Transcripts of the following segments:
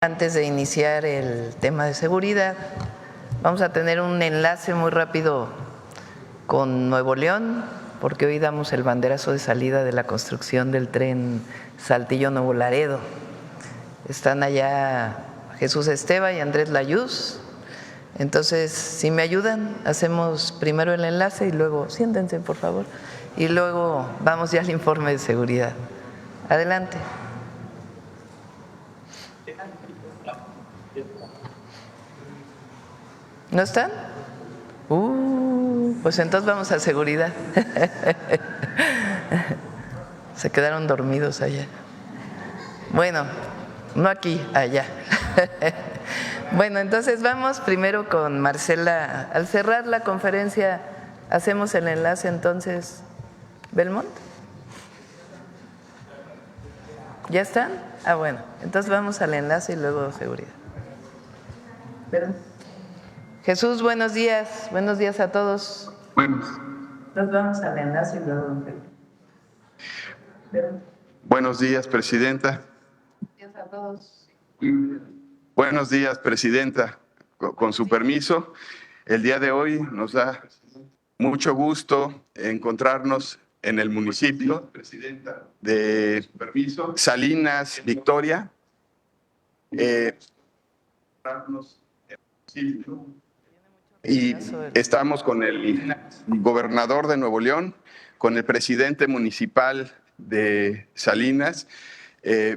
Antes de iniciar el tema de seguridad, vamos a tener un enlace muy rápido con Nuevo León, porque hoy damos el banderazo de salida de la construcción del tren Saltillo-Nuevo Laredo. Están allá Jesús Esteva y Andrés Layuz. Entonces, si me ayudan, hacemos primero el enlace y luego, siéntense por favor, y luego vamos ya al informe de seguridad. Adelante. ¿No están? Pues entonces vamos a seguridad. Se quedaron dormidos allá. Bueno, no aquí, allá. Bueno, entonces vamos primero con Marcela. Al cerrar la conferencia, hacemos el enlace entonces. ¿Belmont? ¿Ya están? Bueno, entonces vamos al enlace y luego seguridad. Jesús, buenos días a todos. Nos vamos al enlace y luego. Buenos días, presidenta. Buenos días a todos. Buenos días, presidenta. Con su permiso, el día de hoy nos da mucho gusto encontrarnos en el municipio de Salinas, Victoria. Y estamos con el gobernador de Nuevo León, con el presidente municipal de Salinas,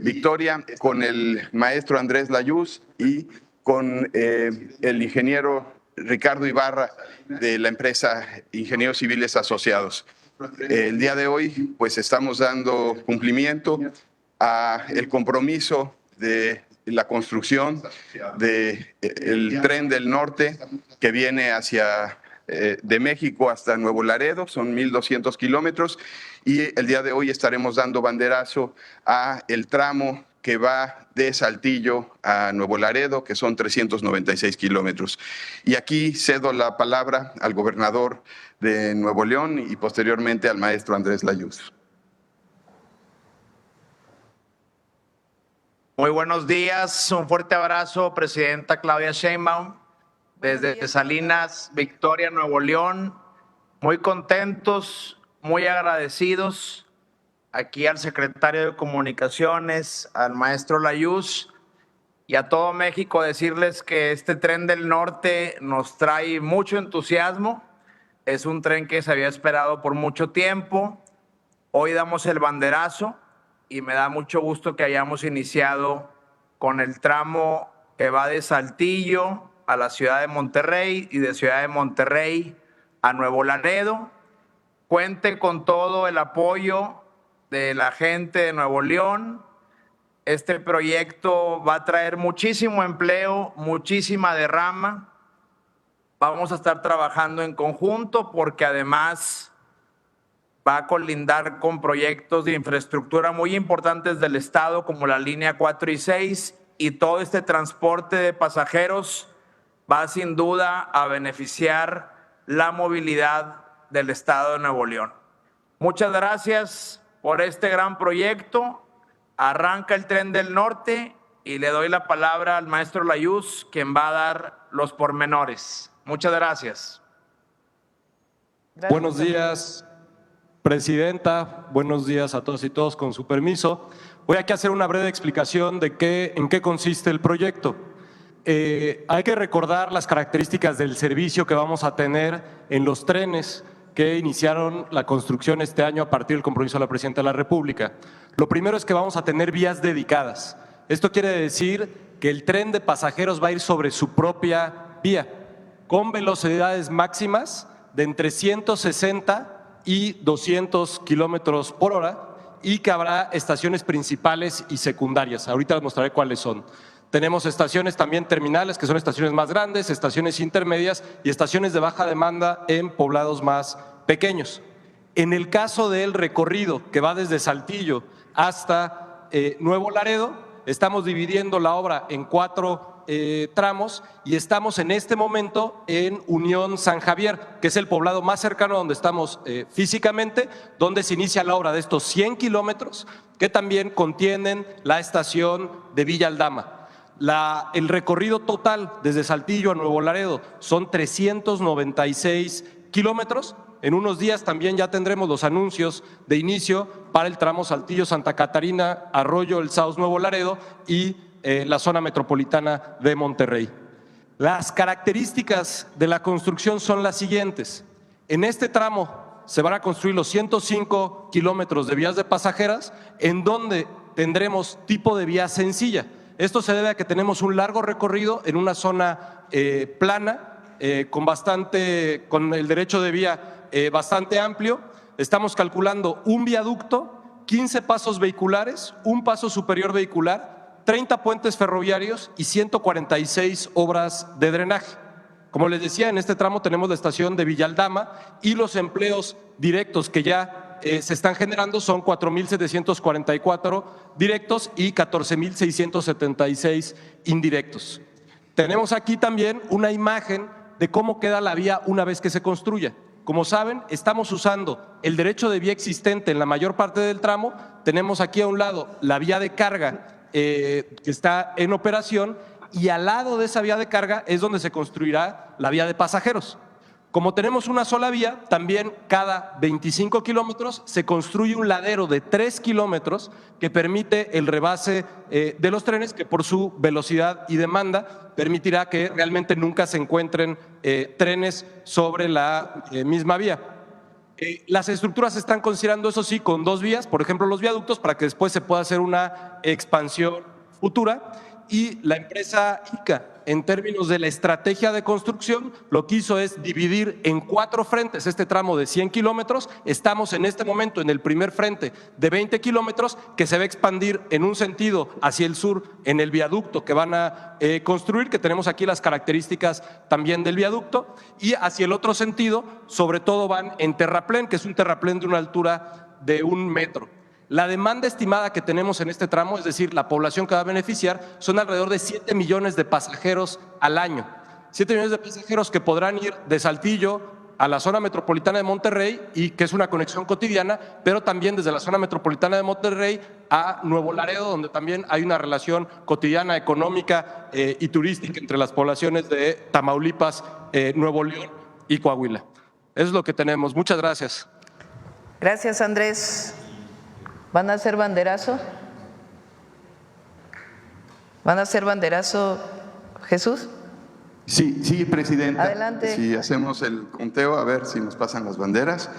Victoria, con el maestro Andrés Layuz y con el ingeniero Ricardo Ibarra de la empresa Ingenieros Civiles Asociados. El día de hoy, pues estamos dando cumplimiento a el compromiso de la construcción del tren del norte que viene de México hasta Nuevo Laredo, son 1,200 kilómetros, y el día de hoy estaremos dando banderazo a el tramo que va de Saltillo a Nuevo Laredo, que son 396 kilómetros. Y aquí cedo la palabra al gobernador de Nuevo León y posteriormente al maestro Andrés Layuz. Muy buenos días, un fuerte abrazo, presidenta Claudia Sheinbaum, desde Salinas, Victoria, Nuevo León. Muy contentos, muy agradecidos. Aquí al secretario de Comunicaciones, al maestro Layuz y a todo México decirles que este tren del norte nos trae mucho entusiasmo. Es un tren que se había esperado por mucho tiempo. Hoy damos el banderazo y me da mucho gusto que hayamos iniciado con el tramo que va de Saltillo a la ciudad de Monterrey y de Ciudad de Monterrey a Nuevo Laredo. Cuente con todo el apoyo de la gente de Nuevo León. Este proyecto va a traer muchísimo empleo, muchísima derrama. Vamos a estar trabajando en conjunto porque además va a colindar con proyectos de infraestructura muy importantes del Estado como la línea 4 y 6, y todo este transporte de pasajeros va sin duda a beneficiar la movilidad del Estado de Nuevo León. Muchas gracias por este gran proyecto. Arranca el tren del norte y le doy la palabra al maestro Layuz, quien va a dar los pormenores. Muchas gracias. Buenos días, presidenta. Buenos días a todos y todos, con su permiso. Voy aquí a hacer una breve explicación de en qué consiste el proyecto. Hay que recordar las características del servicio que vamos a tener en los trenes que iniciaron la construcción este año a partir del compromiso de la Presidenta de la República. Lo primero es que vamos a tener vías dedicadas. Esto quiere decir que el tren de pasajeros va a ir sobre su propia vía, con velocidades máximas de entre 160 y 200 kilómetros por hora, y que habrá estaciones principales y secundarias. Ahorita les mostraré cuáles son. Tenemos estaciones también terminales, que son estaciones más grandes, estaciones intermedias y estaciones de baja demanda en poblados más pequeños. En el caso del recorrido que va desde Saltillo hasta Nuevo Laredo, estamos dividiendo la obra en 4 tramos y estamos en este momento en Unión San Javier, que es el poblado más cercano donde estamos físicamente, donde se inicia la obra de estos 100 kilómetros que también contienen la estación de Villa Aldama. El recorrido total desde Saltillo a Nuevo Laredo son 396 kilómetros. En unos días también ya tendremos los anuncios de inicio para el tramo Saltillo-Santa Catarina, Arroyo, El Sauz, Nuevo Laredo y la zona metropolitana de Monterrey. Las características de la construcción son las siguientes. En este tramo se van a construir los 105 kilómetros de vías de pasajeras, en donde tendremos tipo de vía sencilla. Esto se debe a que tenemos un largo recorrido en una zona plana, con el derecho de vía bastante amplio. Estamos calculando un viaducto, 15 pasos vehiculares, un paso superior vehicular, 30 puentes ferroviarios y 146 obras de drenaje. Como les decía, en este tramo tenemos la estación de Villaldama y los empleos directos que ya se están generando son 4.744 directos y 14.676 indirectos. Tenemos aquí también una imagen de cómo queda la vía una vez que se construya. Como saben, estamos usando el derecho de vía existente en la mayor parte del tramo. Tenemos aquí a un lado la vía de carga que está en operación y al lado de esa vía de carga es donde se construirá la vía de pasajeros. Como tenemos una sola vía, también cada 25 kilómetros se construye un ladero de 3 kilómetros que permite el rebase de los trenes, que por su velocidad y demanda permitirá que realmente nunca se encuentren trenes sobre la misma vía. Las estructuras se están considerando, eso sí, con 2 vías, por ejemplo los viaductos, para que después se pueda hacer una expansión futura. Y la empresa ICA, en términos de la estrategia de construcción, lo que hizo es dividir en 4 frentes este tramo de 100 kilómetros. Estamos en este momento en el primer frente de 20 kilómetros que se va a expandir en un sentido hacia el sur en el viaducto que van a construir, que tenemos aquí las características también del viaducto, y hacia el otro sentido, sobre todo van en terraplén, que es un terraplén de una altura de 1 metro. La demanda estimada que tenemos en este tramo, es decir, la población que va a beneficiar, son alrededor de 7 millones de pasajeros al año. 7 millones de pasajeros que podrán ir de Saltillo a la zona metropolitana de Monterrey, y que es una conexión cotidiana, pero también desde la zona metropolitana de Monterrey a Nuevo Laredo, donde también hay una relación cotidiana, económica y turística entre las poblaciones de Tamaulipas, Nuevo León y Coahuila. Eso es lo que tenemos. Muchas gracias. Gracias, Andrés. ¿Van a hacer banderazo? ¿Van a hacer banderazo, Jesús? Sí, presidenta. Adelante. Si hacemos el conteo, a ver si nos pasan las banderas.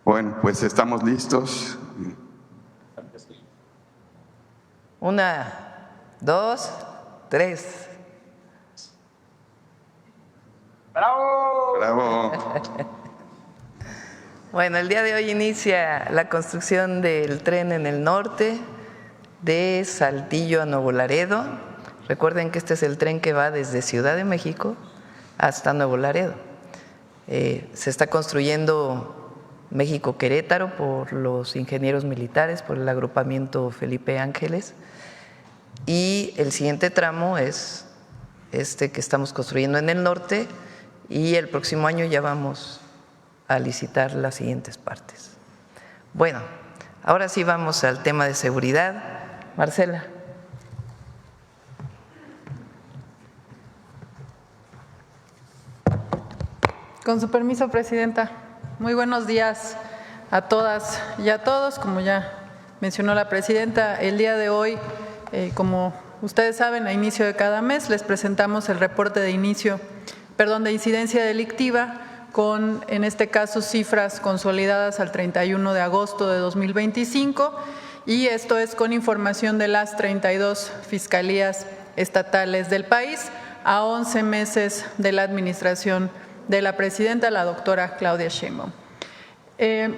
Bueno, pues estamos listos. 1, 2, 3. ¡Bravo! Bravo. Bueno, el día de hoy inicia la construcción del tren en el norte de Saltillo a Nuevo Laredo. Recuerden que este es el tren que va desde Ciudad de México hasta Nuevo Laredo. Se está construyendo México-Querétaro por los ingenieros militares, por el agrupamiento Felipe Ángeles. Y el siguiente tramo es este que estamos construyendo en el norte, y el próximo año ya vamos a licitar las siguientes partes. Bueno, ahora sí vamos al tema de seguridad. Marcela. Con su permiso, presidenta. Muy buenos días a todas y a todos. Como ya mencionó la presidenta, el día de hoy, como ustedes saben, a inicio de cada mes les presentamos el reporte de incidencia delictiva con, en este caso, cifras consolidadas al 31 de agosto de 2025, y esto es con información de las 32 fiscalías estatales del país a 11 meses de la administración de la presidenta, la doctora Claudia Sheinbaum.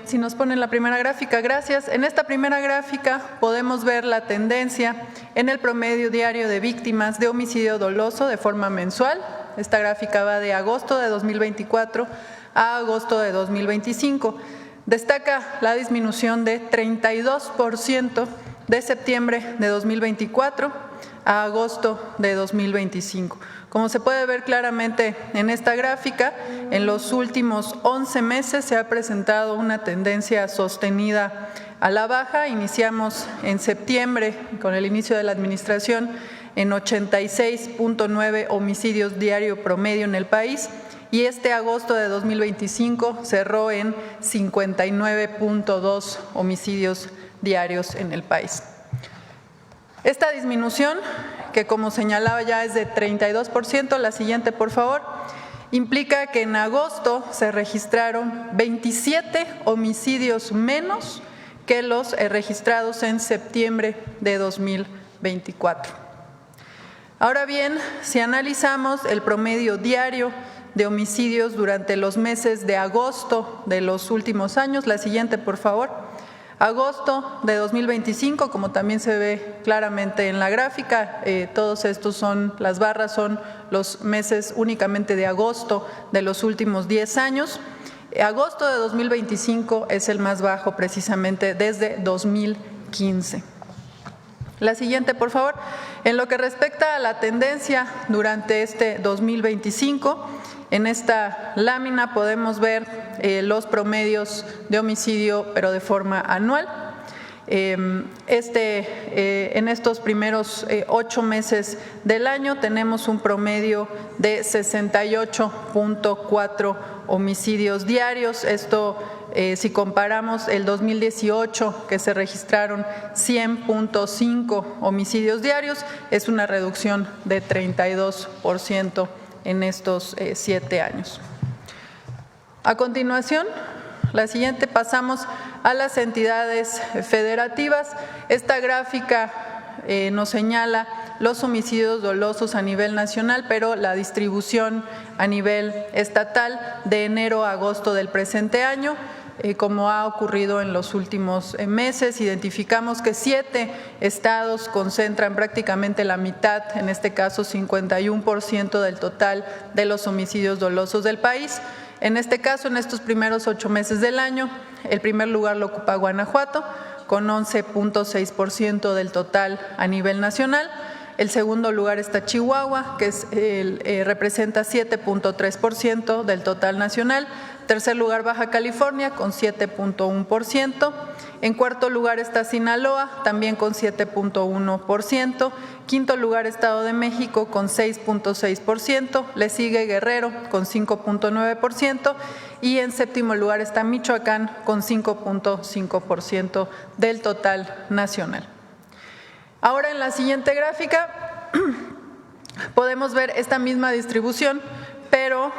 Si nos ponen la primera gráfica, gracias. En esta primera gráfica podemos ver la tendencia en el promedio diario de víctimas de homicidio doloso de forma mensual. Esta gráfica va de agosto de 2024 a agosto de 2025. Destaca la disminución de 32% de septiembre de 2024 a agosto de 2025. Como se puede ver claramente en esta gráfica, en los últimos 11 meses se ha presentado una tendencia sostenida a la baja. Iniciamos en septiembre, con el inicio de la administración, en 86.9 homicidios diario promedio en el país, y este agosto de 2025 cerró en 59.2 homicidios diarios en el país. Esta disminución, que como señalaba ya es de 32%, la siguiente por favor, implica que en agosto se registraron 27 homicidios menos que los registrados en septiembre de 2024. Ahora bien, si analizamos el promedio diario de homicidios durante los meses de agosto de los últimos años, la siguiente por favor, agosto de 2025, como también se ve claramente en la gráfica, todos estos son, las barras son los meses únicamente de agosto de los últimos 10 años. Agosto de 2025 es el más bajo precisamente desde 2015. La siguiente, por favor. En lo que respecta a la tendencia durante este 2025, en esta lámina podemos ver los promedios de homicidio, pero de forma anual. En estos primeros 8 meses del año tenemos un promedio de 68.4 homicidios diarios. Esto, si comparamos el 2018, que se registraron 100.5 homicidios diarios, es una reducción de 32% en estos 7 años. A continuación, la siguiente, pasamos a las entidades federativas. Esta gráfica nos señala los homicidios dolosos a nivel nacional, pero la distribución a nivel estatal de enero a agosto del presente año. Como ha ocurrido en los últimos meses, identificamos que 7 estados concentran prácticamente la mitad, en este caso 51% del total de los homicidios dolosos del país. En este caso, en estos primeros 8 meses del año, el primer lugar lo ocupa Guanajuato, con 11.6% del total a nivel nacional. El segundo lugar está Chihuahua, que representa 7.3% del total nacional. Tercer lugar, Baja California, con 7.1%. En cuarto lugar está Sinaloa, también con 7.1%. Quinto lugar, Estado de México, con 6.6%. Le sigue Guerrero, con 5.9%. Y en séptimo lugar está Michoacán, con 5.5% del total nacional. Ahora, en la siguiente gráfica podemos ver esta misma distribución, pero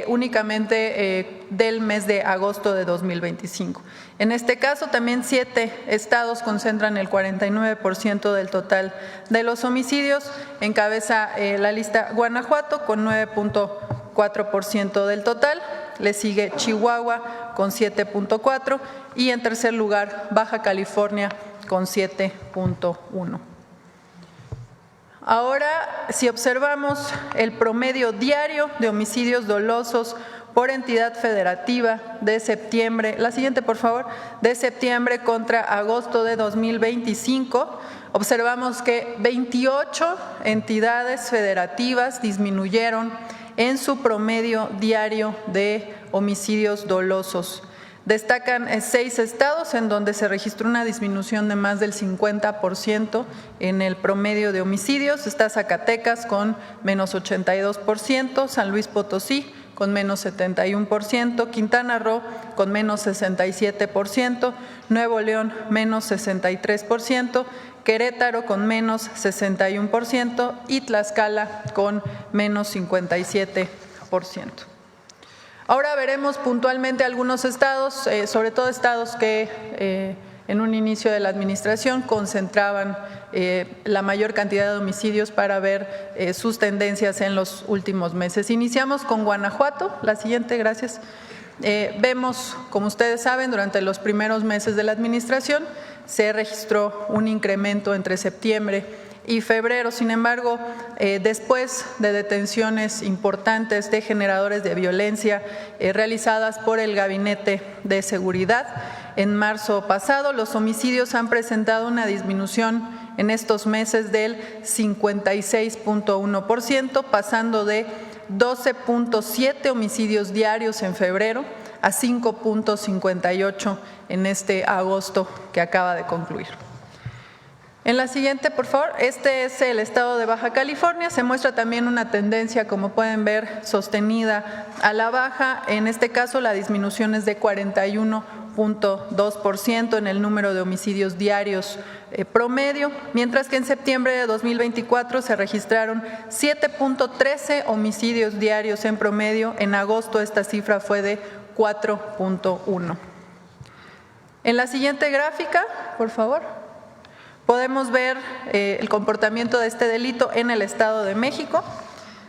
únicamente del mes de agosto de 2025. En este caso, también 7 estados concentran el 49% del total de los homicidios. Encabeza la lista Guanajuato con 9.4% del total. Le sigue Chihuahua con 7.4% y en tercer lugar Baja California con 7.1%. Ahora, si observamos el promedio diario de homicidios dolosos por entidad federativa de septiembre, la siguiente por favor, de septiembre contra agosto de 2025, observamos que 28 entidades federativas disminuyeron en su promedio diario de homicidios dolosos. Destacan 6 estados en donde se registró una disminución de más del 50% en el promedio de homicidios. Está Zacatecas con menos 82%, San Luis Potosí con menos 71%, Quintana Roo con menos 67%, Nuevo León menos 63%, Querétaro con menos 61% y Tlaxcala con menos 57%. Ahora veremos puntualmente algunos estados, sobre todo estados que en un inicio de la administración concentraban la mayor cantidad de homicidios para ver sus tendencias en los últimos meses. Iniciamos con Guanajuato, la siguiente, gracias. Vemos, como ustedes saben, durante los primeros meses de la administración se registró un incremento entre septiembre y febrero. Sin embargo, después de detenciones importantes de generadores de violencia realizadas por el Gabinete de Seguridad, en marzo pasado los homicidios han presentado una disminución en estos meses del 56.1%, pasando de 12.7 homicidios diarios en febrero a 5.58 en este agosto que acaba de concluir. En la siguiente, por favor, este es el estado de Baja California. Se muestra también una tendencia, como pueden ver, sostenida a la baja. En este caso, la disminución es de 41.2% en el número de homicidios diarios promedio, mientras que en septiembre de 2024 se registraron 7.13 homicidios diarios en promedio. En agosto esta cifra fue de 4.1. En la siguiente gráfica, por favor, podemos ver el comportamiento de este delito en el Estado de México,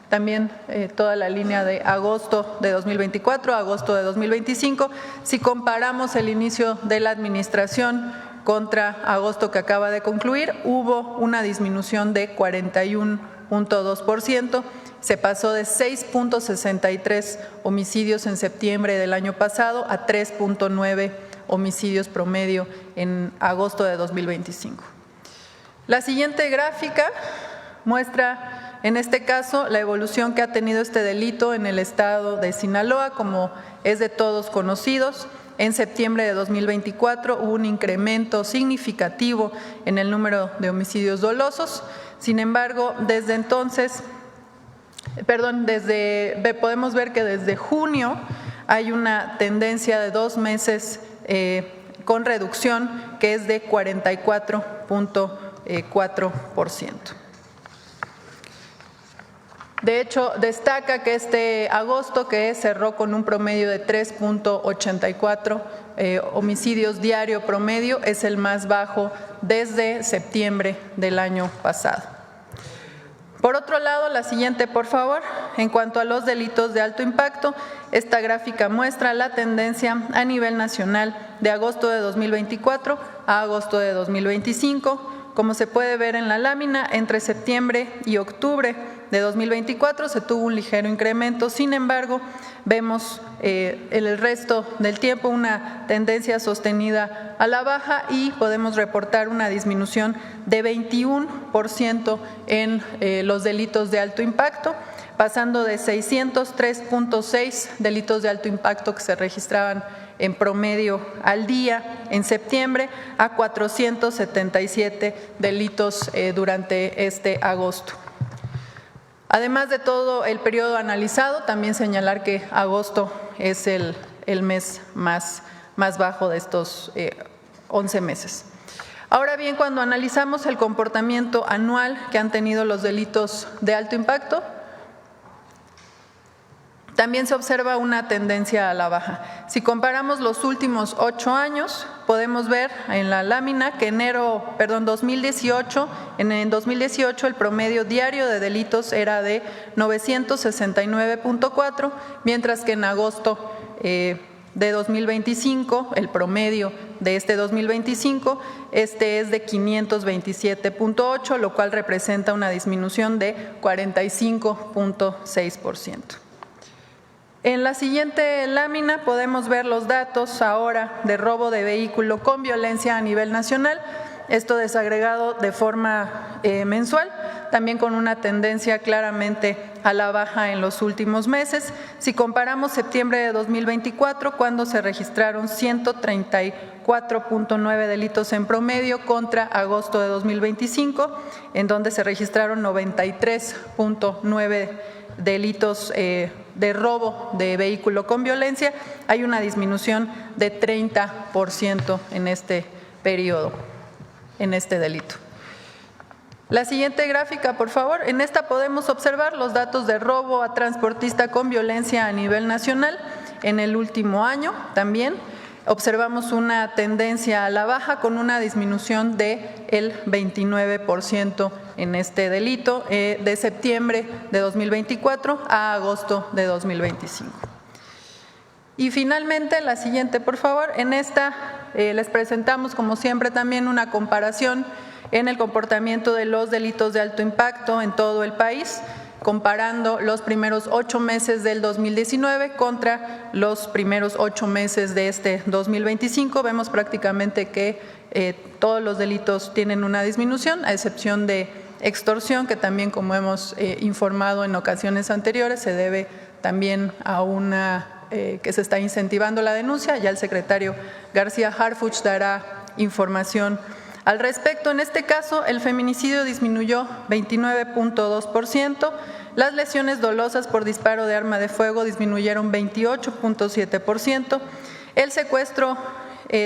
también toda la línea de agosto de 2024 a agosto de 2025. Si comparamos el inicio de la administración contra agosto que acaba de concluir, hubo una disminución de 41.2%, se pasó de 6.63 homicidios en septiembre del año pasado a 3.9 homicidios promedio en agosto de 2025. La siguiente gráfica muestra, en este caso, la evolución que ha tenido este delito en el estado de Sinaloa, como es de todos conocidos. En septiembre de 2024 hubo un incremento significativo en el número de homicidios dolosos. Sin embargo, desde entonces, podemos ver que desde junio hay una tendencia de 2 meses con reducción, que es de 44.4%. De hecho, destaca que este agosto, que cerró con un promedio de 3.84 homicidios diario promedio, es el más bajo desde septiembre del año pasado. Por otro lado, la siguiente, por favor. En cuanto a los delitos de alto impacto, esta gráfica muestra la tendencia a nivel nacional de agosto de 2024 a agosto de 2025. Como se puede ver en la lámina, entre septiembre y octubre de 2024 se tuvo un ligero incremento. Sin embargo, vemos en el resto del tiempo una tendencia sostenida a la baja y podemos reportar una disminución de 21% en los delitos de alto impacto, pasando de 603.6 delitos de alto impacto que se registraban en promedio al día en septiembre a 477 delitos durante este agosto. Además de todo el periodo analizado, también señalar que agosto es el mes más bajo de estos 11 meses. Ahora bien, cuando analizamos el comportamiento anual que han tenido los delitos de alto impacto, también se observa una tendencia a la baja. Si comparamos los últimos 8 años, podemos ver en la lámina que en 2018 el promedio diario de delitos era de 969.4, mientras que en agosto de 2025, el promedio de este 2025, es de 527.8, lo cual representa una disminución de 45.6%. En la siguiente lámina podemos ver los datos ahora de robo de vehículo con violencia a nivel nacional, esto desagregado de forma mensual, también con una tendencia claramente a la baja en los últimos meses. Si comparamos septiembre de 2024, cuando se registraron 134.9 delitos en promedio, contra agosto de 2025, en donde se registraron 93.9 delitos de robo de vehículo con violencia, hay una disminución de 30% en este periodo, en este delito. La siguiente gráfica, por favor. En esta podemos observar los datos de robo a transportista con violencia a nivel nacional en el último año también. Observamos una tendencia a la baja con una disminución del 29% en este delito de septiembre de 2024 a agosto de 2025. Y finalmente, la siguiente, por favor. En esta les presentamos, como siempre, también una comparación en el comportamiento de los delitos de alto impacto en todo el país. comparando los primeros 8 meses del 2019 contra los primeros 8 meses de este 2025. Vemos prácticamente que todos los delitos tienen una disminución, a excepción de extorsión, que también, como hemos informado en ocasiones anteriores, se debe también a que se está incentivando la denuncia. Ya el secretario García Harfuch dará información al respecto. En este caso, el feminicidio disminuyó 29.2%, las lesiones dolosas por disparo de arma de fuego disminuyeron 28.7%, el secuestro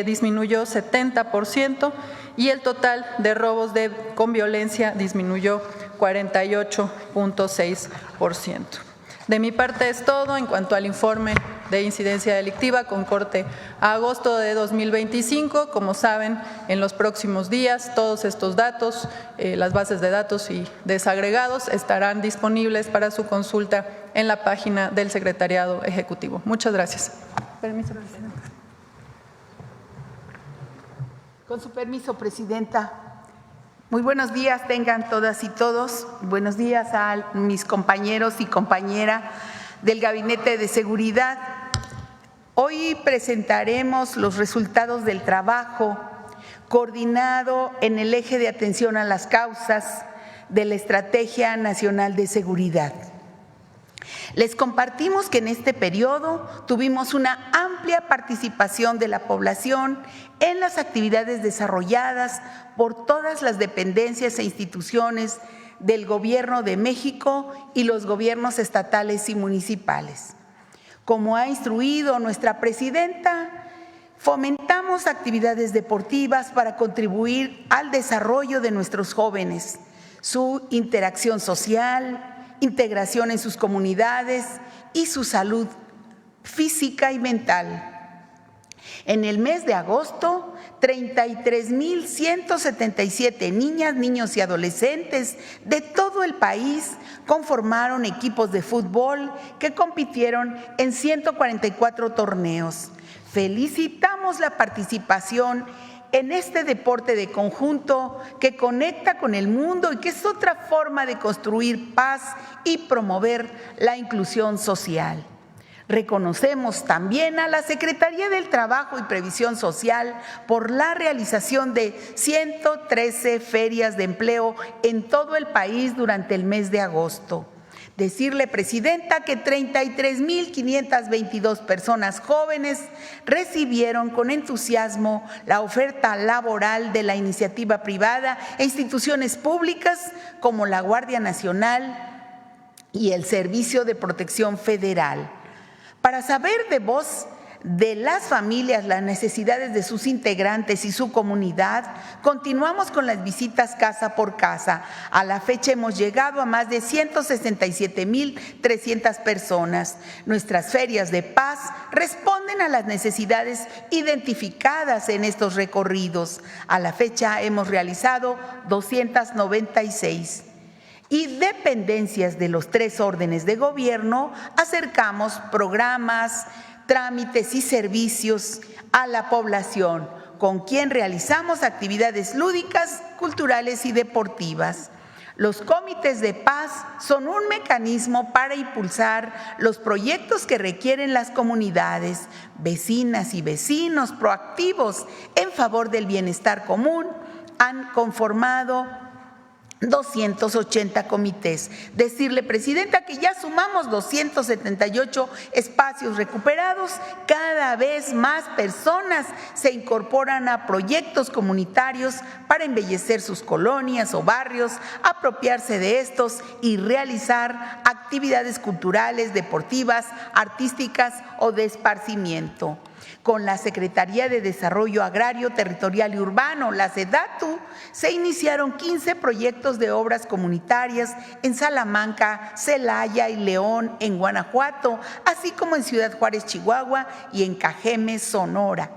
disminuyó 70% y el total de robos con violencia disminuyó 48.6%. De mi parte es todo en cuanto al informe de incidencia delictiva con corte a agosto de 2025. Como saben, en los próximos días todos estos datos, las bases de datos y desagregados estarán disponibles para su consulta en la página del Secretariado Ejecutivo. Muchas gracias. Permiso, Presidenta. Con su permiso, Presidenta. Muy buenos días tengan todas y todos. Buenos días a mis compañeros y compañeras del Gabinete de Seguridad. Hoy presentaremos los resultados del trabajo coordinado en el eje de atención a las causas de la Estrategia Nacional de Seguridad. Les compartimos que en este periodo tuvimos una amplia participación de la población en las actividades desarrolladas por todas las dependencias e instituciones del Gobierno de México y los gobiernos estatales y municipales. Como ha instruido nuestra presidenta, fomentamos actividades deportivas para contribuir al desarrollo de nuestros jóvenes, su interacción social, integración en sus comunidades y su salud física y mental. En el mes de agosto, 33,177 niñas, niños y adolescentes de todo el país conformaron equipos de fútbol que compitieron en 144 torneos. Felicitamos la participación en este deporte de conjunto que conecta con el mundo y que es otra forma de construir paz y promover la inclusión social. Reconocemos también a la Secretaría del Trabajo y Previsión Social por la realización de 113 ferias de empleo en todo el país durante el mes de agosto. Decirle, Presidenta, que 33,522 personas jóvenes recibieron con entusiasmo la oferta laboral de la iniciativa privada e instituciones públicas como la Guardia Nacional y el Servicio de Protección Federal. Para saber de voz de las familias las necesidades de sus integrantes y su comunidad, continuamos con las visitas casa por casa. A la fecha hemos llegado a más de 167,300 personas. Nuestras ferias de paz responden a las necesidades identificadas en estos recorridos. A la fecha hemos realizado 296. Y dependencias de los 3 órdenes de gobierno acercamos programas, trámites y servicios a la población, con quien realizamos actividades lúdicas, culturales y deportivas. Los comités de paz son un mecanismo para impulsar los proyectos que requieren las comunidades, vecinas y vecinos proactivos en favor del bienestar común. Han conformado 280 comités. Decirle, Presidenta, que ya sumamos 278 espacios recuperados. Cada vez más personas se incorporan a proyectos comunitarios para embellecer sus colonias o barrios, apropiarse de estos y realizar actividades culturales, deportivas, artísticas o de esparcimiento. Con la Secretaría de Desarrollo Agrario, Territorial y Urbano, la SEDATU, se iniciaron 15 proyectos de obras comunitarias en Salamanca, Celaya y León, en Guanajuato, así como en Ciudad Juárez, Chihuahua y en Cajeme, Sonora.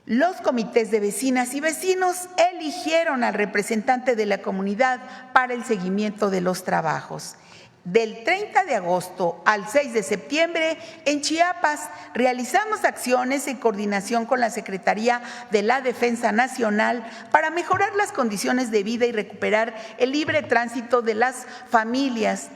Los comités de vecinas y vecinos eligieron al representante de la comunidad para el seguimiento de los trabajos. Del 30 de agosto al 6 de septiembre, en Chiapas, realizamos acciones en coordinación con la Secretaría de la Defensa Nacional para mejorar las condiciones de vida y recuperar el libre tránsito de las familias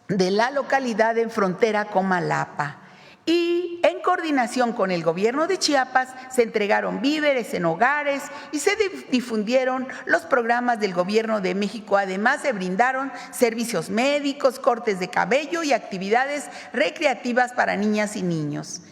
de la localidad en frontera con Malapa. Y en coordinación con el gobierno de Chiapas se entregaron víveres en hogares y se difundieron los programas del gobierno de México. Además se brindaron servicios médicos, cortes de cabello y actividades recreativas para niñas y niños.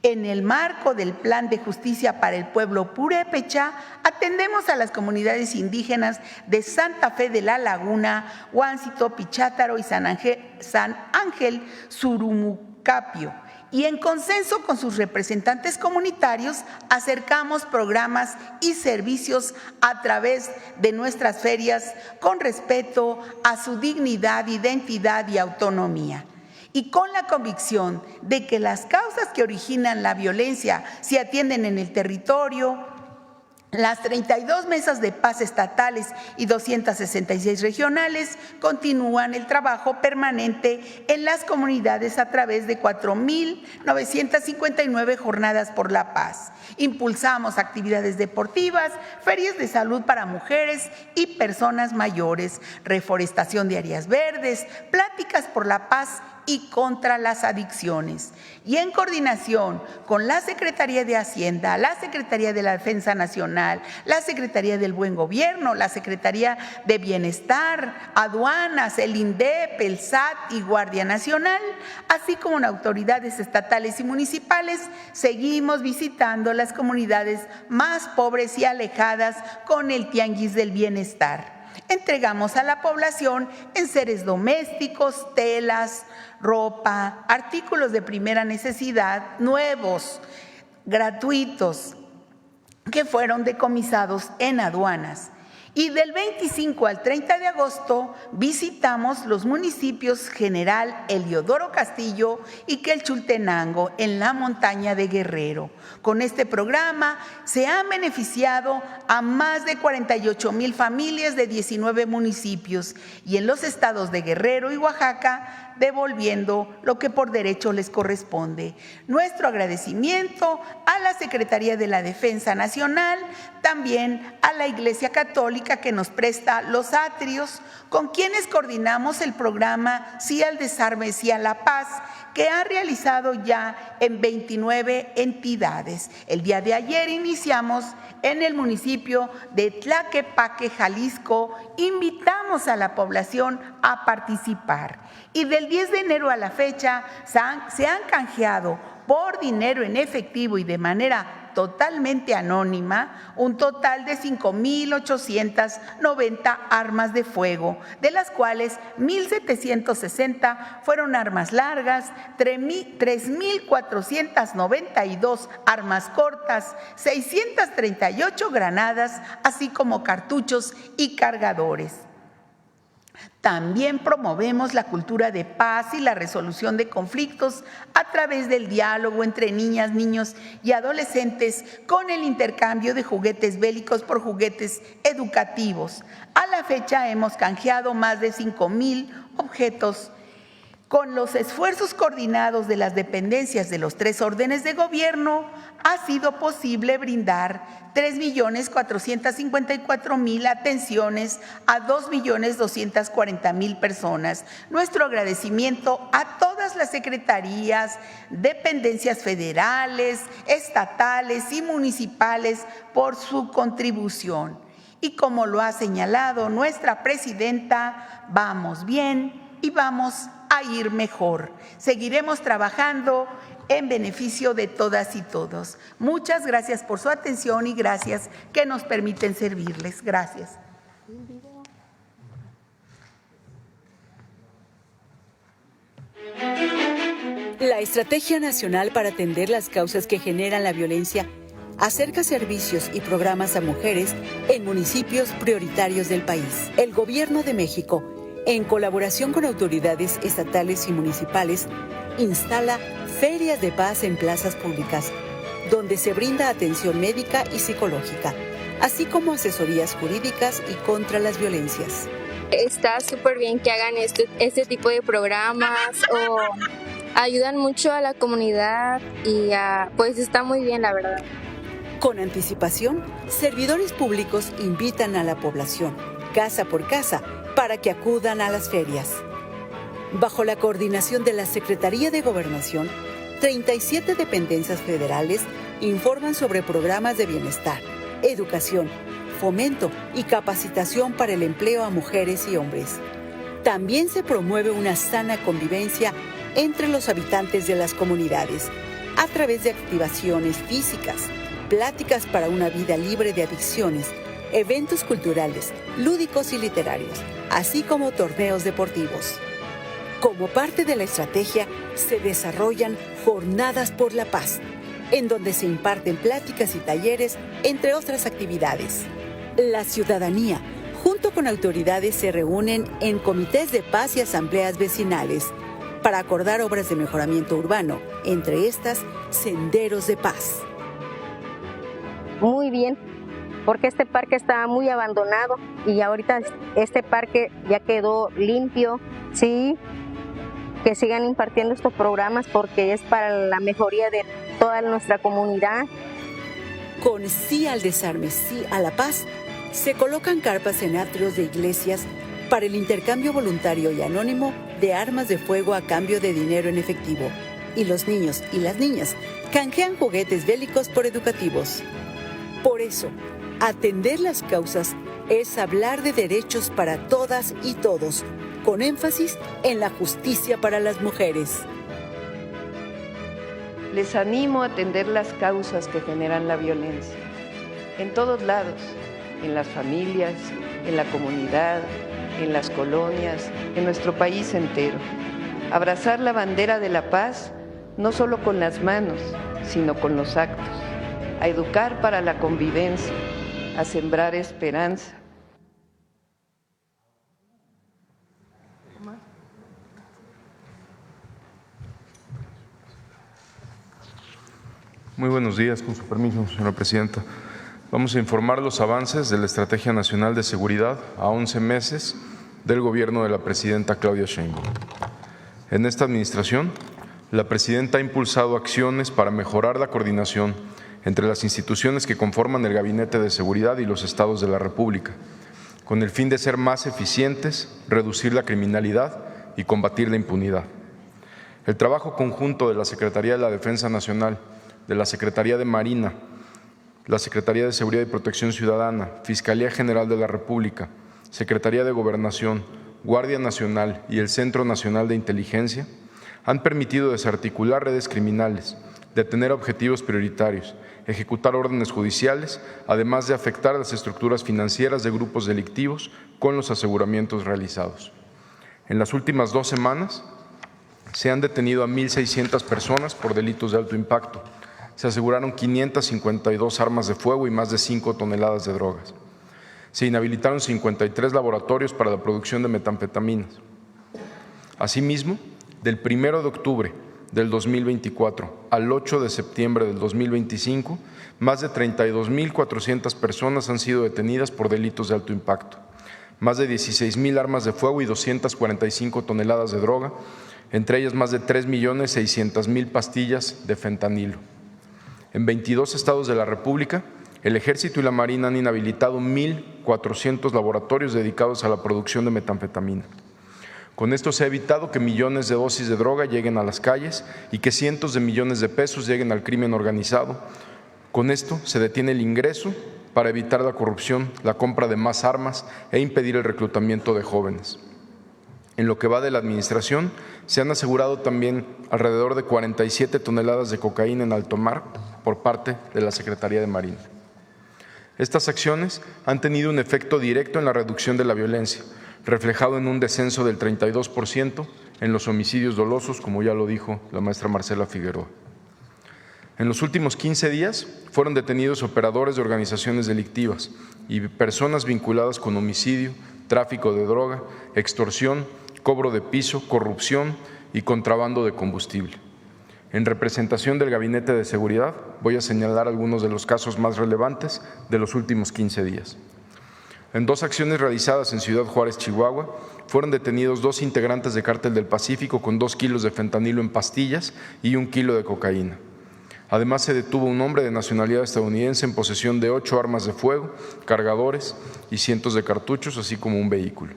En el marco del Plan de Justicia para el Pueblo Purépecha, atendemos a las comunidades indígenas de Santa Fe de la Laguna, Huáncito, Pichátaro y San Ángel Surumucapio. Y en consenso con sus representantes comunitarios, acercamos programas y servicios a través de nuestras ferias con respeto a su dignidad, identidad y autonomía. Y con la convicción de que las causas que originan la violencia se atienden en el territorio, las 32 mesas de paz estatales y 266 regionales continúan el trabajo permanente en las comunidades a través de 4.959 jornadas por la paz. Impulsamos actividades deportivas, ferias de salud para mujeres y personas mayores, reforestación de áreas verdes, pláticas por la paz y contra las adicciones. Y en coordinación con la Secretaría de Hacienda, la Secretaría de la Defensa Nacional, la Secretaría del Buen Gobierno, la Secretaría de Bienestar, Aduanas, el INDEP, el SAT y Guardia Nacional, así como en autoridades estatales y municipales, seguimos visitando las comunidades más pobres y alejadas con el Tianguis del Bienestar. Entregamos a la población enseres domésticos, telas, ropa, artículos de primera necesidad, nuevos, gratuitos, que fueron decomisados en aduanas. Y del 25 al 30 de agosto visitamos los municipios General Eliodoro Castillo y Quelchultenango en la montaña de Guerrero. Con este programa se han beneficiado a más de 48,000 familias de 19 municipios y en los estados de Guerrero y Oaxaca, devolviendo lo que por derecho les corresponde. Nuestro agradecimiento a la Secretaría de la Defensa Nacional, también a la Iglesia Católica que nos presta los atrios, con quienes coordinamos el programa Sí al Desarme, Sí a la Paz, que ha realizado ya en 29 entidades. El día de ayer iniciamos en el municipio de Tlaquepaque, Jalisco. Invitamos a la población a participar. Y del 10 de enero a la fecha se han canjeado por dinero en efectivo y de manera totalmente anónima un total de 5,890 armas de fuego, de las cuales 1,760 fueron armas largas, 3,492 armas cortas, 638 granadas, así como cartuchos y cargadores. También promovemos la cultura de paz y la resolución de conflictos a través del diálogo entre niñas, niños y adolescentes con el intercambio de juguetes bélicos por juguetes educativos. A la fecha hemos canjeado más de 5,000 objetos. Con los esfuerzos coordinados de las dependencias de los 3 órdenes de gobierno, ha sido posible brindar 3,454,000 atenciones a 2,240,000 personas. Nuestro agradecimiento a todas las secretarías, dependencias federales, estatales y municipales por su contribución. Y como lo ha señalado nuestra presidenta, vamos bien y vamos a ir mejor. Seguiremos trabajando en beneficio de todas y todos. Muchas gracias por su atención y gracias que nos permiten servirles. Gracias. La Estrategia Nacional para atender las causas que generan la violencia acerca servicios y programas a mujeres en municipios prioritarios del país. El Gobierno de México, en colaboración con autoridades estatales y municipales, instala ferias de paz en plazas públicas, donde se brinda atención médica y psicológica, así como asesorías jurídicas y contra las violencias. Está súper bien que hagan este tipo de programas o ayudan mucho a la comunidad y pues está muy bien, la verdad. Con anticipación, servidores públicos invitan a la población, casa por casa, para que acudan a las ferias. Bajo la coordinación de la Secretaría de Gobernación, 37 dependencias federales informan sobre programas de bienestar, educación, fomento y capacitación para el empleo a mujeres y hombres. También se promueve una sana convivencia entre los habitantes de las comunidades a través de activaciones físicas, pláticas para una vida libre de adicciones, eventos culturales, lúdicos y literarios, así como torneos deportivos. Como parte de la estrategia, se desarrollan jornadas por la paz, en donde se imparten pláticas y talleres, entre otras actividades. La ciudadanía, junto con autoridades, se reúnen en comités de paz y asambleas vecinales para acordar obras de mejoramiento urbano, entre estas, senderos de paz. Muy bien, porque este parque estaba muy abandonado y ahorita este parque ya quedó limpio, sí, que sigan impartiendo estos programas porque es para la mejoría de toda nuestra comunidad. Con Sí al Desarme, Sí a la Paz, se colocan carpas en atrios de iglesias para el intercambio voluntario y anónimo de armas de fuego a cambio de dinero en efectivo. Y los niños y las niñas canjean juguetes bélicos por educativos. Por eso, atender las causas es hablar de derechos para todas y todos, con énfasis en la justicia para las mujeres. Les animo a atender las causas que generan la violencia, en todos lados, en las familias, en la comunidad, en las colonias, en nuestro país entero. Abrazar la bandera de la paz, no solo con las manos, sino con los actos. A educar para la convivencia, a sembrar esperanza. Muy buenos días, con su permiso, señora presidenta. Vamos a informar los avances de la Estrategia Nacional de Seguridad a 11 meses del gobierno de la presidenta Claudia Sheinbaum. En esta administración, la presidenta ha impulsado acciones para mejorar la coordinación entre las instituciones que conforman el Gabinete de Seguridad y los estados de la República, con el fin de ser más eficientes, reducir la criminalidad y combatir la impunidad. El trabajo conjunto de la Secretaría de la Defensa Nacional, de la Secretaría de Marina, la Secretaría de Seguridad y Protección Ciudadana, Fiscalía General de la República, Secretaría de Gobernación, Guardia Nacional y el Centro Nacional de Inteligencia han permitido desarticular redes criminales, detener objetivos prioritarios, ejecutar órdenes judiciales, además de afectar las estructuras financieras de grupos delictivos con los aseguramientos realizados. En las últimas 2 semanas se han detenido a 1.600 personas por delitos de alto impacto. Se aseguraron 552 armas de fuego y más de 5 toneladas de drogas. Se inhabilitaron 53 laboratorios para la producción de metanfetaminas. Asimismo, del 1 de octubre del 2024 al 8 de septiembre del 2025, más de 32.400 personas han sido detenidas por delitos de alto impacto. Más de 16,000 armas de fuego y 245 toneladas de droga, entre ellas más de 3.600.000 pastillas de fentanilo. En 22 estados de la República, el Ejército y la Marina han inhabilitado 1.400 laboratorios dedicados a la producción de metanfetamina. Con esto se ha evitado que millones de dosis de droga lleguen a las calles y que cientos de millones de pesos lleguen al crimen organizado. Con esto se detiene el ingreso para evitar la corrupción, la compra de más armas e impedir el reclutamiento de jóvenes. En lo que va de la administración, se han asegurado también alrededor de 47 toneladas de cocaína en alto mar por parte de la Secretaría de Marina. Estas acciones han tenido un efecto directo en la reducción de la violencia, reflejado en un descenso del 32% en los homicidios dolosos, como ya lo dijo la maestra Marcela Figueroa. En los últimos 15 días fueron detenidos operadores de organizaciones delictivas y personas vinculadas con homicidio, tráfico de droga, extorsión, cobro de piso, corrupción y contrabando de combustible. En representación del Gabinete de Seguridad, voy a señalar algunos de los casos más relevantes de los últimos 15 días. En 2 acciones realizadas en Ciudad Juárez, Chihuahua, fueron detenidos 2 integrantes de Cártel del Pacífico con 2 kilos de fentanilo en pastillas y 1 kilo de cocaína. Además, se detuvo un hombre de nacionalidad estadounidense en posesión de 8 armas de fuego, cargadores y cientos de cartuchos, así como un vehículo.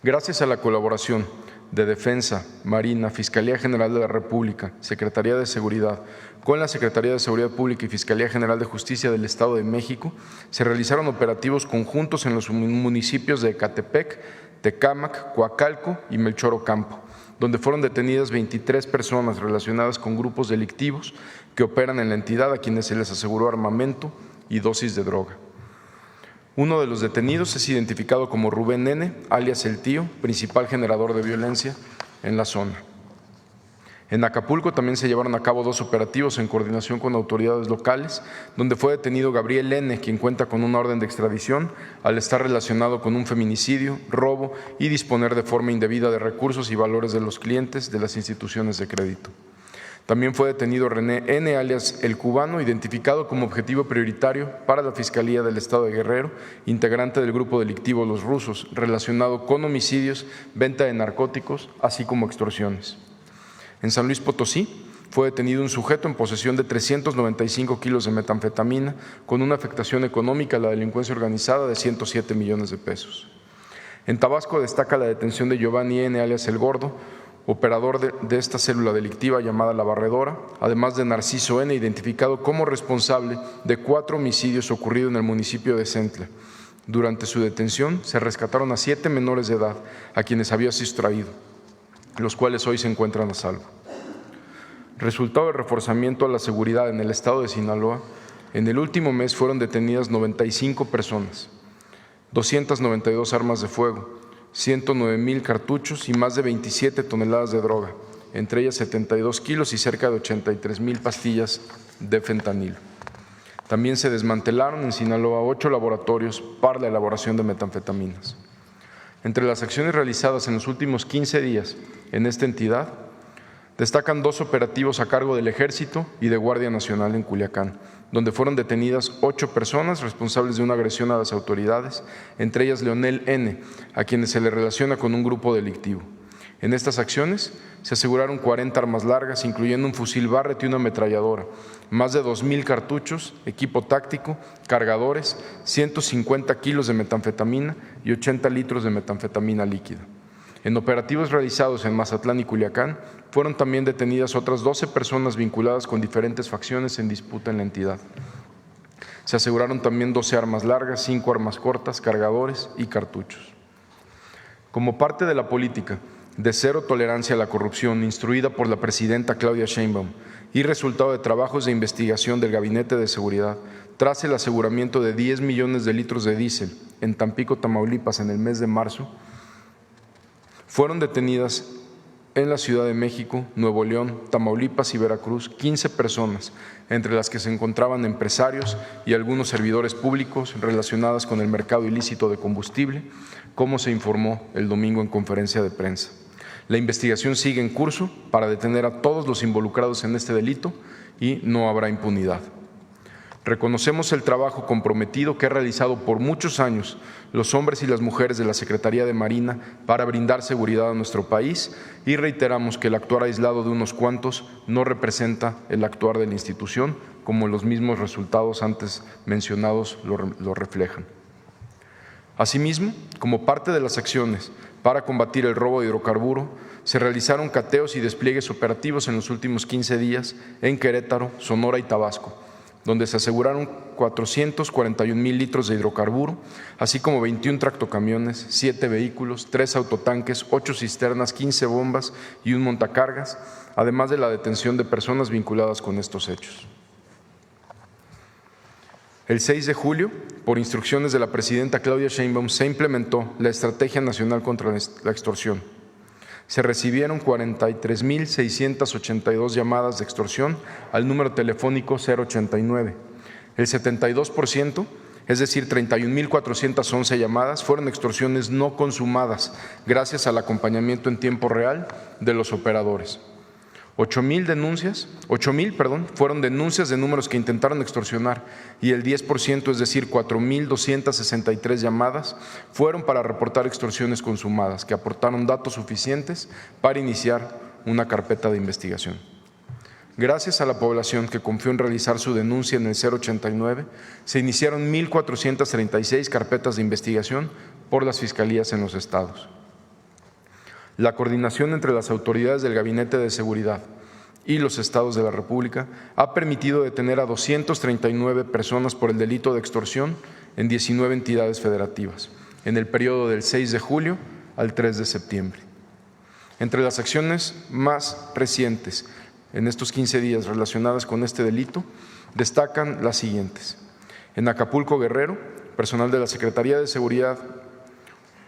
Gracias a la colaboración de Defensa, Marina, Fiscalía General de la República, Secretaría de Seguridad, con la Secretaría de Seguridad Pública y Fiscalía General de Justicia del Estado de México, se realizaron operativos conjuntos en los municipios de Ecatepec, Tecámac, Coacalco y Melchor Ocampo, donde fueron detenidas 23 personas relacionadas con grupos delictivos que operan en la entidad, a quienes se les aseguró armamento y dosis de droga. Uno de los detenidos es identificado como Rubén N., alias El Tío, principal generador de violencia en la zona. En Acapulco también se llevaron a cabo 2 operativos en coordinación con autoridades locales, donde fue detenido Gabriel N., quien cuenta con una orden de extradición al estar relacionado con un feminicidio, robo y disponer de forma indebida de recursos y valores de los clientes de las instituciones de crédito. También fue detenido René N., alias El Cubano, identificado como objetivo prioritario para la Fiscalía del Estado de Guerrero, integrante del grupo delictivo Los Rusos, relacionado con homicidios, venta de narcóticos, así como extorsiones. En San Luis Potosí fue detenido un sujeto en posesión de 395 kilos de metanfetamina, con una afectación económica a la delincuencia organizada de 107 millones de pesos. En Tabasco destaca la detención de Giovanni N., alias El Gordo, operador de esta célula delictiva llamada La Barredora, además de Narciso N., identificado como responsable de 4 homicidios ocurridos en el municipio de Centla. Durante su detención se rescataron a 7 menores de edad, a quienes había sustraído, los cuales hoy se encuentran a salvo. Resultado del reforzamiento a la seguridad en el estado de Sinaloa, en el último mes fueron detenidas 95 personas, 292 armas de fuego, 109,000 cartuchos y más de 27 toneladas de droga, entre ellas 72 kilos y cerca de 83,000 pastillas de fentanilo. También se desmantelaron en Sinaloa 8 laboratorios para la elaboración de metanfetaminas. Entre las acciones realizadas en los últimos 15 días en esta entidad, destacan 2 operativos a cargo del Ejército y de Guardia Nacional en Culiacán, donde fueron detenidas 8 personas responsables de una agresión a las autoridades, entre ellas Leonel N., a quienes se le relaciona con un grupo delictivo. En estas acciones se aseguraron 40 armas largas, incluyendo un fusil Barrett y una ametralladora, más de 2,000 cartuchos, equipo táctico, cargadores, 150 kilos de metanfetamina y 80 litros de metanfetamina líquida. En operativos realizados en Mazatlán y Culiacán, fueron también detenidas otras 12 personas vinculadas con diferentes facciones en disputa en la entidad. Se aseguraron también 12 armas largas, 5 armas cortas, cargadores y cartuchos. Como parte de la política de cero tolerancia a la corrupción instruida por la presidenta Claudia Sheinbaum y resultado de trabajos de investigación del Gabinete de Seguridad, tras el aseguramiento de 10 millones de litros de diésel en Tampico, Tamaulipas, en el mes de marzo, fueron detenidas en la Ciudad de México, Nuevo León, Tamaulipas y Veracruz 15 personas, entre las que se encontraban empresarios y algunos servidores públicos relacionadas con el mercado ilícito de combustible, como se informó el domingo en conferencia de prensa. La investigación sigue en curso para detener a todos los involucrados en este delito y no habrá impunidad. Reconocemos el trabajo comprometido que ha realizado por muchos años los hombres y las mujeres de la Secretaría de Marina para brindar seguridad a nuestro país y reiteramos que el actuar aislado de unos cuantos no representa el actuar de la institución, como los mismos resultados antes mencionados lo reflejan. Asimismo, como parte de las acciones para combatir el robo de hidrocarburo, se realizaron cateos y despliegues operativos en los últimos 15 días en Querétaro, Sonora y Tabasco, donde se aseguraron 441,000 litros de hidrocarburo, así como 21 tractocamiones, 7 vehículos, 3 autotanques, 8 cisternas, 15 bombas y un montacargas, además de la detención de personas vinculadas con estos hechos. El 6 de julio, por instrucciones de la presidenta Claudia Sheinbaum, se implementó la Estrategia Nacional contra la Extorsión. Se recibieron 43,682 llamadas de extorsión al número telefónico 089. El 72%, es decir, 31,411 llamadas, fueron extorsiones no consumadas, gracias al acompañamiento en tiempo real de los operadores. 8,000 fueron denuncias de números que intentaron extorsionar y el 10%, es decir, 4,263 llamadas, fueron para reportar extorsiones consumadas, que aportaron datos suficientes para iniciar una carpeta de investigación. Gracias a la población que confió en realizar su denuncia en el 089, se iniciaron 1,436 carpetas de investigación por las fiscalías en los estados. La coordinación entre las autoridades del Gabinete de Seguridad y los estados de la República ha permitido detener a 239 personas por el delito de extorsión en 19 entidades federativas, en el periodo del 6 de julio al 3 de septiembre. Entre las acciones más recientes en estos 15 días relacionadas con este delito, destacan las siguientes. En Acapulco, Guerrero, personal de la Secretaría de Seguridad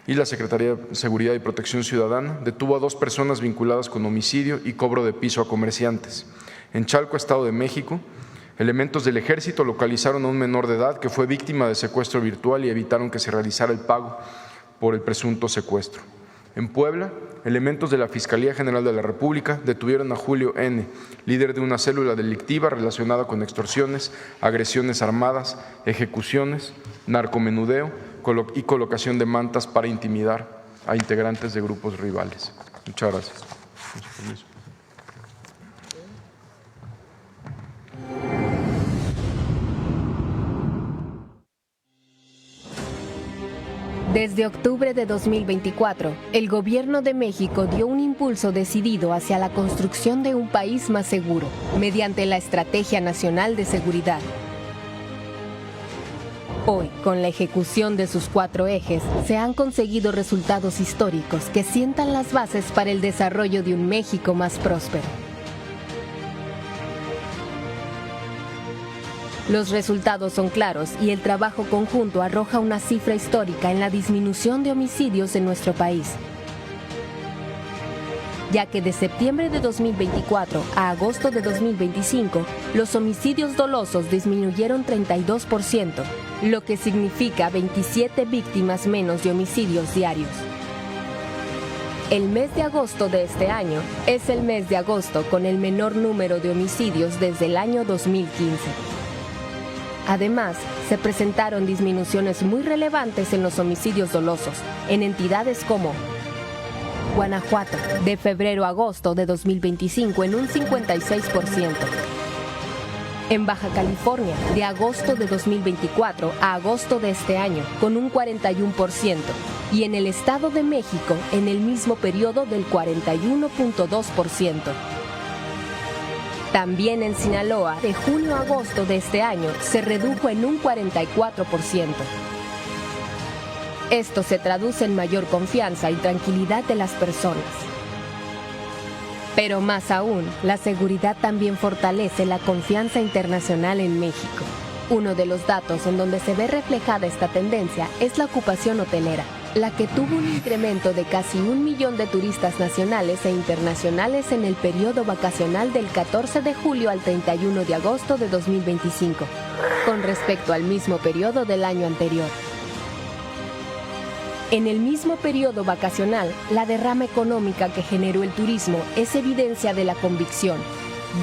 y la Secretaría de Seguridad y Protección Ciudadana detuvo a 2 personas vinculadas con homicidio y cobro de piso a comerciantes. En Chalco, Estado de México, elementos del Ejército localizaron a un menor de edad que fue víctima de secuestro virtual y evitaron que se realizara el pago por el presunto secuestro. En Puebla, elementos de la Fiscalía General de la República detuvieron a Julio N., líder de una célula delictiva relacionada con extorsiones, agresiones armadas, ejecuciones, narcomenudeo y colocación de mantas para intimidar a integrantes de grupos rivales. Muchas gracias. Con su permiso. Desde octubre de 2024, el Gobierno de México dio un impulso decidido hacia la construcción de un país más seguro, mediante la Estrategia Nacional de Seguridad. Hoy, con la ejecución de sus 4 ejes, se han conseguido resultados históricos que sientan las bases para el desarrollo de un México más próspero. Los resultados son claros y el trabajo conjunto arroja una cifra histórica en la disminución de homicidios en nuestro país, ya que de septiembre de 2024 a agosto de 2025, los homicidios dolosos disminuyeron 32%, lo que significa 27 víctimas menos de homicidios diarios. El mes de agosto de este año es el mes de agosto con el menor número de homicidios desde el año 2015. Además, se presentaron disminuciones muy relevantes en los homicidios dolosos, en entidades como Guanajuato, de febrero a agosto de 2025 en un 56%. En Baja California, de agosto de 2024 a agosto de este año, con un 41%. Y en el Estado de México, en el mismo periodo del 41.2%. También en Sinaloa, de junio a agosto de este año, se redujo en un 44%. Esto se traduce en mayor confianza y tranquilidad de las personas. Pero más aún, la seguridad también fortalece la confianza internacional en México. Uno de los datos en donde se ve reflejada esta tendencia es la ocupación hotelera, la que tuvo un incremento de casi 1 millón de turistas nacionales e internacionales en el periodo vacacional del 14 de julio al 31 de agosto de 2025, con respecto al mismo periodo del año anterior. En el mismo periodo vacacional, la derrama económica que generó el turismo es evidencia de la convicción,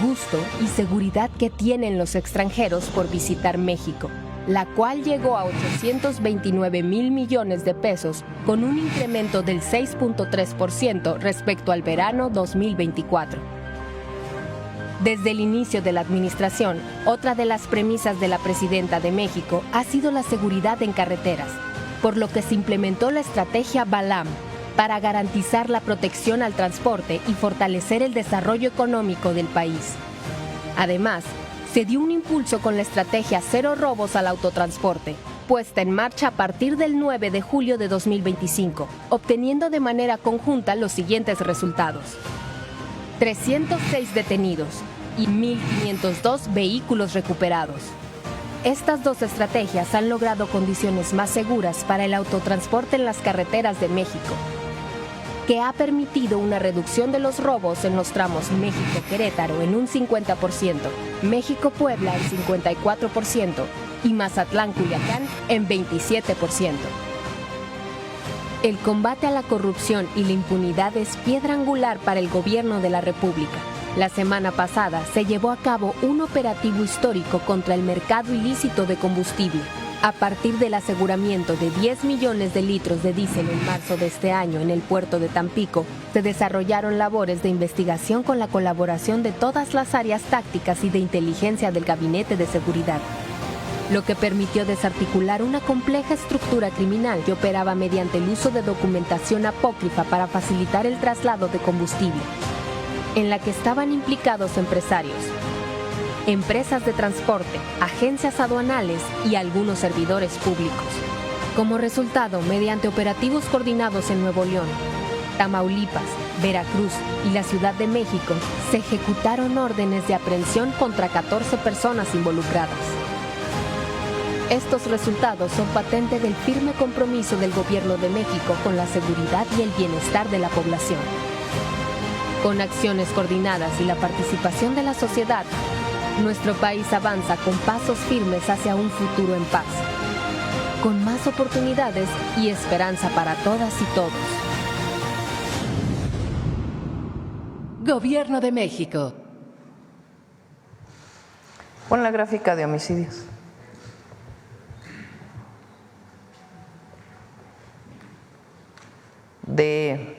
gusto y seguridad que tienen los extranjeros por visitar México, la cual llegó a 829,000 millones de pesos, con un incremento del 6.3% respecto al verano 2024. Desde el inicio de la administración, otra de las premisas de la Presidenta de México ha sido la seguridad en carreteras, por lo que se implementó la estrategia BALAM para garantizar la protección al transporte y fortalecer el desarrollo económico del país. Además, se dio un impulso con la estrategia Cero Robos al Autotransporte, puesta en marcha a partir del 9 de julio de 2025, obteniendo de manera conjunta los siguientes resultados: 306 detenidos y 1.502 vehículos recuperados. Estas 2 estrategias han logrado condiciones más seguras para el autotransporte en las carreteras de México, que ha permitido una reducción de los robos en los tramos México-Querétaro en un 50%, México-Puebla en 54% y Mazatlán-Culiacán en 27%. El combate a la corrupción y la impunidad es piedra angular para el Gobierno de la República. La semana pasada se llevó a cabo un operativo histórico contra el mercado ilícito de combustible. A partir del aseguramiento de 10 millones de litros de diésel en marzo de este año en el puerto de Tampico, se desarrollaron labores de investigación con la colaboración de todas las áreas tácticas y de inteligencia del Gabinete de Seguridad. lo que permitió desarticular una compleja estructura criminal que operaba mediante el uso de documentación apócrifa para facilitar el traslado de combustible, en la que estaban implicados empresarios, empresas de transporte, agencias aduanales y algunos servidores públicos. Como resultado, mediante operativos coordinados en Nuevo León, Tamaulipas, Veracruz y la Ciudad de México, se ejecutaron órdenes de aprehensión contra 14 personas involucradas. Estos resultados son patente del firme compromiso del Gobierno de México con la seguridad y el bienestar de la población. Con acciones coordinadas y la participación de la sociedad, nuestro país avanza con pasos firmes hacia un futuro en paz, con más oportunidades y esperanza para todas y todos. Gobierno de México. Pon la gráfica de homicidios. De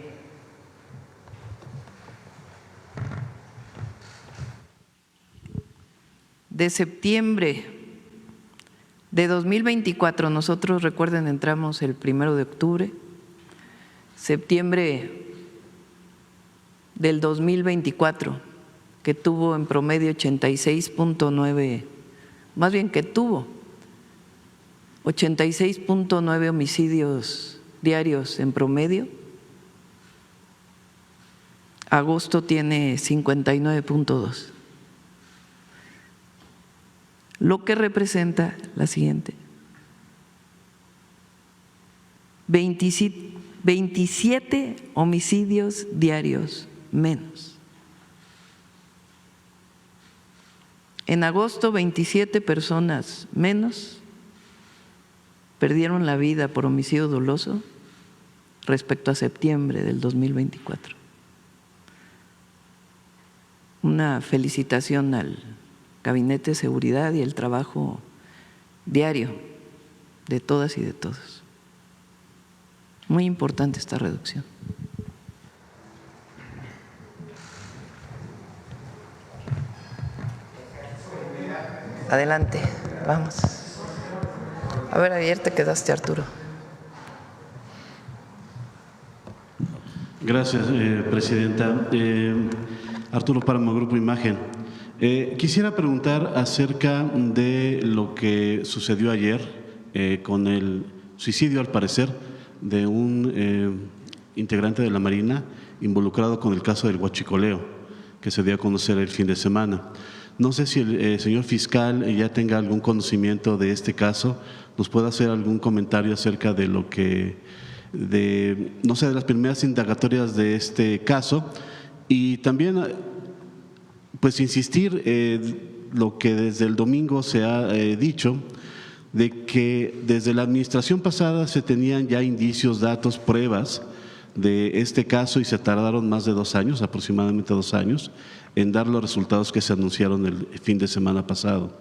septiembre de 2024, nosotros, recuerden, entramos el 1 de octubre, septiembre del 2024, que tuvo en promedio 86.9, más bien que tuvo 86.9 homicidios diarios en promedio. Agosto tiene 59.2, lo que representa la siguiente: 27 homicidios diarios menos. En agosto, 27 personas menos perdieron la vida por homicidio doloso respecto a septiembre del 2024. Una felicitación al Gabinete de Seguridad y el trabajo diario de todas y de todos. Muy importante esta reducción. Adelante, vamos. A ver, ayer te quedaste, Arturo. Gracias, Presidenta. Arturo Páramo, Grupo Imagen. Quisiera preguntar acerca de lo que sucedió ayer con el suicidio, al parecer, de un integrante de la Marina involucrado con el caso del huachicoleo que se dio a conocer el fin de semana. No sé si el señor fiscal ya tenga algún conocimiento de este caso, nos puede hacer algún comentario acerca de lo que, no sé, de las primeras indagatorias de este caso, y también pues insistir lo que desde el domingo se ha dicho, de que desde la administración pasada se tenían ya indicios, datos, pruebas de este caso y se tardaron más de 2 años, aproximadamente 2 años, en dar los resultados que se anunciaron el fin de semana pasado.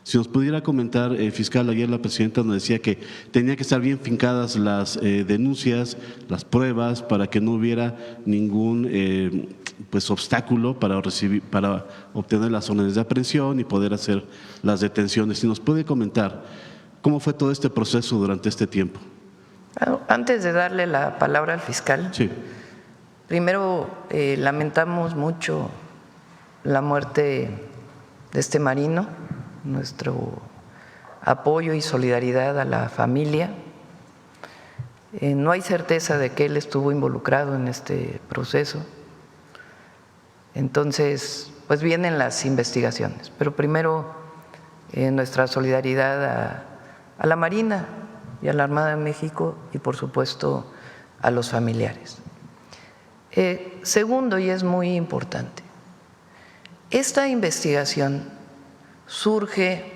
Si nos pudiera comentar, fiscal, ayer la presidenta nos decía que tenía que estar bien fincadas las denuncias, las pruebas, para que no hubiera ningún pues obstáculo para obtener las órdenes de aprehensión y poder hacer las detenciones. Si nos puede comentar cómo fue todo este proceso durante este tiempo. Antes de darle la palabra al fiscal, sí. Primero lamentamos mucho la muerte de este marino, nuestro apoyo y solidaridad a la familia. No hay certeza de que él estuvo involucrado en este proceso. Entonces, pues vienen las investigaciones, pero primero nuestra solidaridad a la Marina y a la Armada de México y, por supuesto, a los familiares. Segundo, y es muy importante, esta investigación surge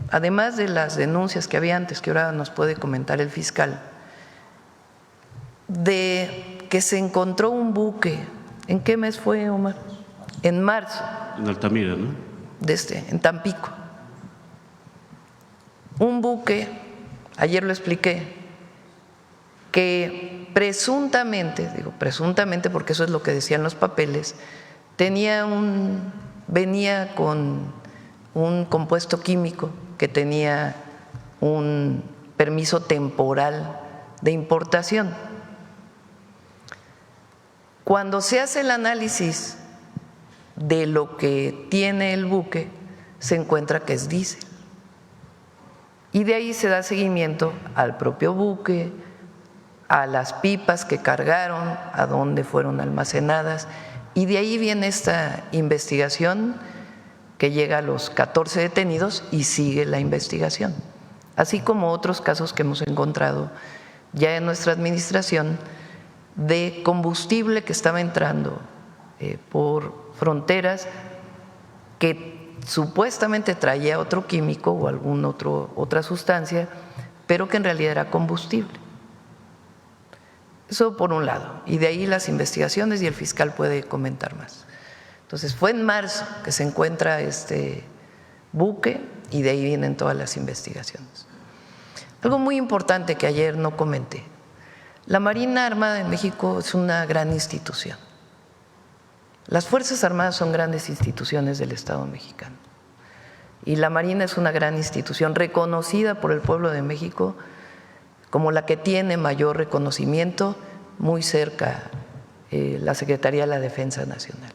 además de las denuncias que había antes, que ahora nos puede comentar el fiscal, de que se encontró un buque. ¿En qué mes fue, Omar? En marzo. En Altamira, ¿no? En Tampico. Un buque, ayer lo expliqué, que presuntamente, digo presuntamente porque eso es lo que decían los papeles, venía con un compuesto químico que tenía un permiso temporal de importación. Cuando se hace el análisis de lo que tiene el buque, se encuentra que es diésel. Y de ahí se da seguimiento al propio buque, a las pipas que cargaron, a dónde fueron almacenadas, y de ahí viene esta investigación que llega a los 14 detenidos y sigue la investigación, así como otros casos que hemos encontrado ya en nuestra administración de combustible que estaba entrando por fronteras que supuestamente traía otro químico o otra sustancia, pero que en realidad era combustible. Eso por un lado, y de ahí las investigaciones y el fiscal puede comentar más. Entonces fue en marzo que se encuentra este buque y de ahí vienen todas las investigaciones. Algo muy importante que ayer no comenté: la Marina Armada de México es una gran institución. Las Fuerzas Armadas son grandes instituciones del Estado mexicano y la Marina es una gran institución reconocida por el pueblo de México como la que tiene mayor reconocimiento, muy cerca la Secretaría de la Defensa Nacional.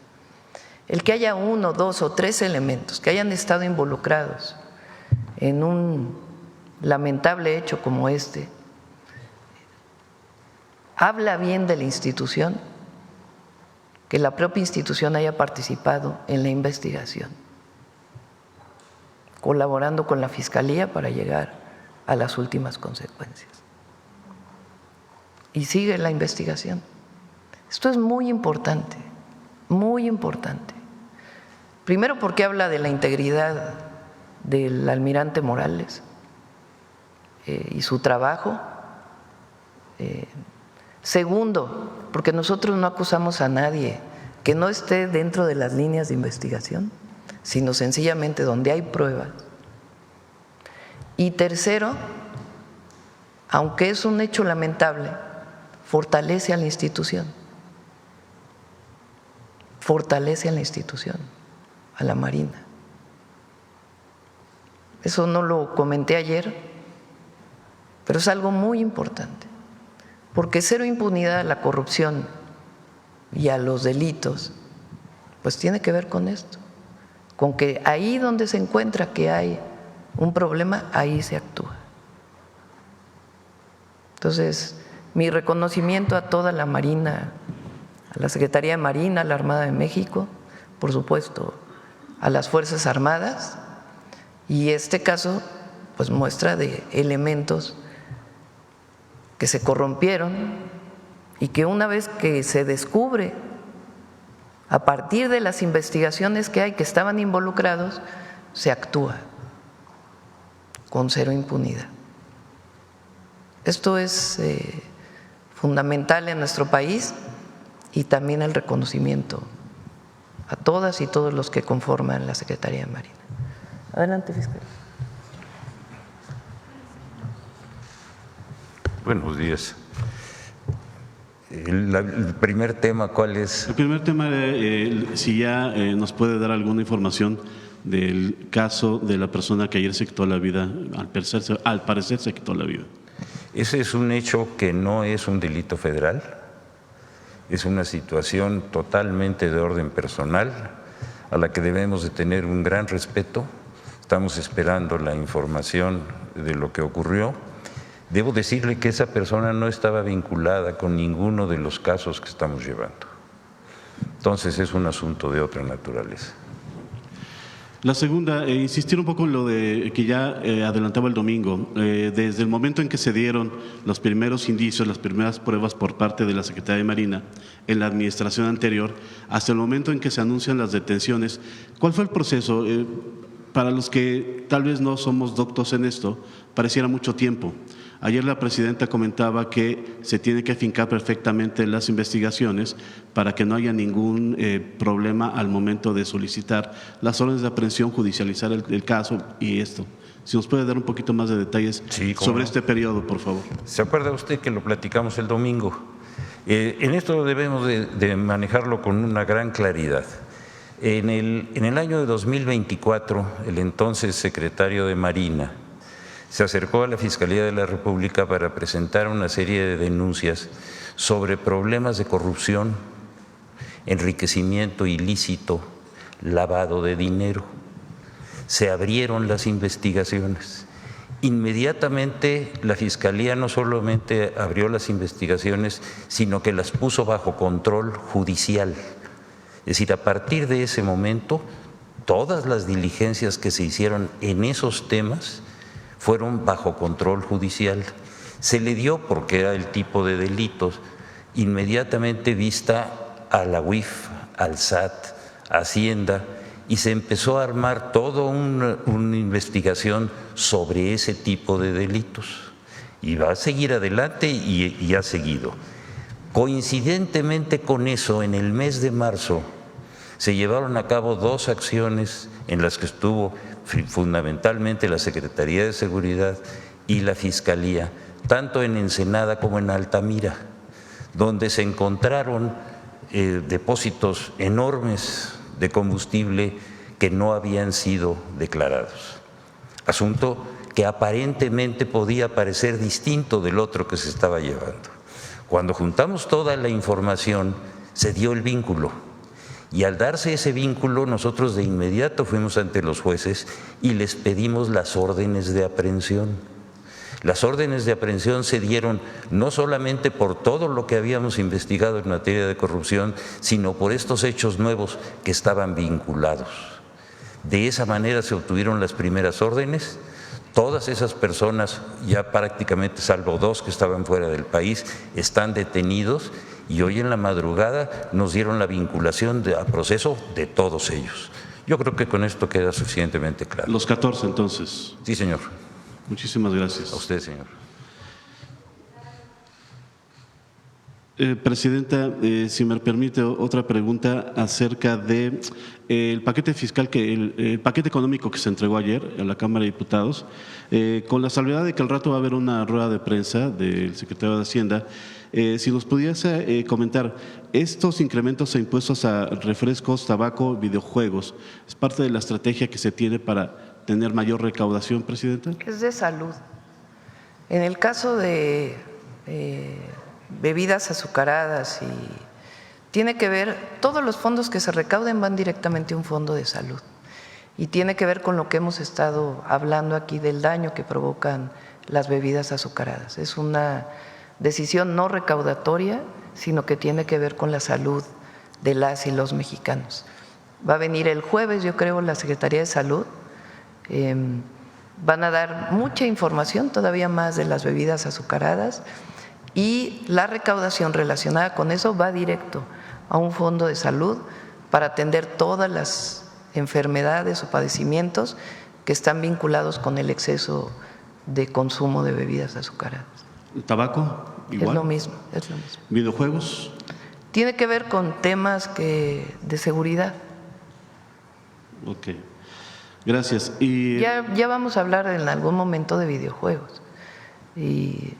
El que haya 1, 2 o 3 elementos que hayan estado involucrados en un lamentable hecho como este, habla bien de la institución, que la propia institución haya participado en la investigación, colaborando con la Fiscalía para llegar a las últimas consecuencias. Y sigue la investigación. Esto es muy importante, muy importante. Primero porque habla de la integridad del almirante Morales y su trabajo. Segundo, porque nosotros no acusamos a nadie que no esté dentro de las líneas de investigación, sino sencillamente donde hay pruebas. Y tercero, aunque es un hecho lamentable, fortalece a la institución, a la Marina. Eso no lo comenté ayer, pero es algo muy importante, porque cero impunidad a la corrupción y a los delitos, pues tiene que ver con esto, con que ahí donde se encuentra que hay un problema, ahí se actúa. Entonces, mi reconocimiento a toda la Marina, a la Secretaría de Marina, a la Armada de México, por supuesto, a las Fuerzas Armadas, y este caso pues muestra de elementos que se corrompieron y que una vez que se descubre, a partir de las investigaciones que hay que estaban involucrados, se actúa con cero impunidad. Esto es fundamental en nuestro país y también el reconocimiento a todas y todos los que conforman la Secretaría de Marina. Adelante, fiscal. Buenos días. El primer tema, ¿cuál es? El primer tema, si ya nos puede dar alguna información del caso de la persona que ayer se quitó la vida, al parecer se quitó la vida. Ese es un hecho que no es un delito federal, es una situación totalmente de orden personal a la que debemos de tener un gran respeto. Estamos esperando la información de lo que ocurrió. Debo decirle que esa persona no estaba vinculada con ninguno de los casos que estamos llevando. Entonces es un asunto de otra naturaleza. La segunda, insistir un poco en lo de que ya adelantaba el domingo. Desde el momento en que se dieron los primeros indicios, las primeras pruebas por parte de la Secretaría de Marina en la administración anterior, hasta el momento en que se anuncian las detenciones, ¿cuál fue el proceso? Para los que tal vez no somos doctos en esto, pareciera mucho tiempo. Ayer la presidenta comentaba que se tiene que afincar perfectamente las investigaciones para que no haya ningún problema al momento de solicitar las órdenes de aprehensión, judicializar el caso y esto. Si nos puede dar un poquito más de detalles sobre este periodo, por favor. ¿Se acuerda usted que lo platicamos el domingo? En esto debemos de manejarlo con una gran claridad. En el año de 2024, el entonces secretario de Marina se acercó a la Fiscalía de la República para presentar una serie de denuncias sobre problemas de corrupción, enriquecimiento ilícito, lavado de dinero. Se abrieron las investigaciones. Inmediatamente la Fiscalía no solamente abrió las investigaciones, sino que las puso bajo control judicial. Es decir, a partir de ese momento, todas las diligencias que se hicieron en esos temas fueron bajo control judicial. Se le dio, porque era el tipo de delitos, inmediatamente vista a la UIF, al SAT, a Hacienda, y se empezó a armar toda una investigación sobre ese tipo de delitos. Y va a seguir adelante y ha seguido. Coincidentemente con eso, en el mes de marzo, se llevaron a cabo 2 acciones en las que estuvo fundamentalmente la Secretaría de Seguridad y la Fiscalía, tanto en Ensenada como en Altamira, donde se encontraron depósitos enormes de combustible que no habían sido declarados. Asunto que aparentemente podía parecer distinto del otro que se estaba llevando. Cuando juntamos toda la información, se dio el vínculo. Y al darse ese vínculo, nosotros de inmediato fuimos ante los jueces y les pedimos las órdenes de aprehensión. Las órdenes de aprehensión se dieron no solamente por todo lo que habíamos investigado en materia de corrupción, sino por estos hechos nuevos que estaban vinculados. De esa manera se obtuvieron las primeras órdenes. Todas esas personas, ya prácticamente salvo 2 que estaban fuera del país, están detenidos y hoy en la madrugada nos dieron la vinculación a proceso de todos ellos. Yo creo que con esto queda suficientemente claro. Los 14 entonces. Sí, señor. Muchísimas gracias. A usted, señor. Presidenta, si me permite otra pregunta acerca de el paquete fiscal, el paquete económico que se entregó ayer a la Cámara de Diputados, con la salvedad de que al rato va a haber una rueda de prensa del secretario de Hacienda. Si nos pudiese comentar, estos incrementos a impuestos a refrescos, tabaco, videojuegos, ¿es parte de la estrategia que se tiene para tener mayor recaudación, Presidenta? Es de salud. En el caso de bebidas azucaradas, y tiene que ver, todos los fondos que se recauden van directamente a un fondo de salud. Y tiene que ver con lo que hemos estado hablando aquí del daño que provocan las bebidas azucaradas. Es una decisión no recaudatoria, sino que tiene que ver con la salud de las y los mexicanos. Va a venir el jueves, yo creo, la Secretaría de Salud. Van a dar mucha información, todavía más, de las bebidas azucaradas, y la recaudación relacionada con eso va directo a un fondo de salud para atender todas las enfermedades o padecimientos que están vinculados con el exceso de consumo de bebidas azucaradas. ¿El tabaco? Igual. Es lo mismo, es lo mismo. ¿Videojuegos? Tiene que ver con temas de seguridad. Ok, gracias. Y ya vamos a hablar en algún momento de videojuegos. Y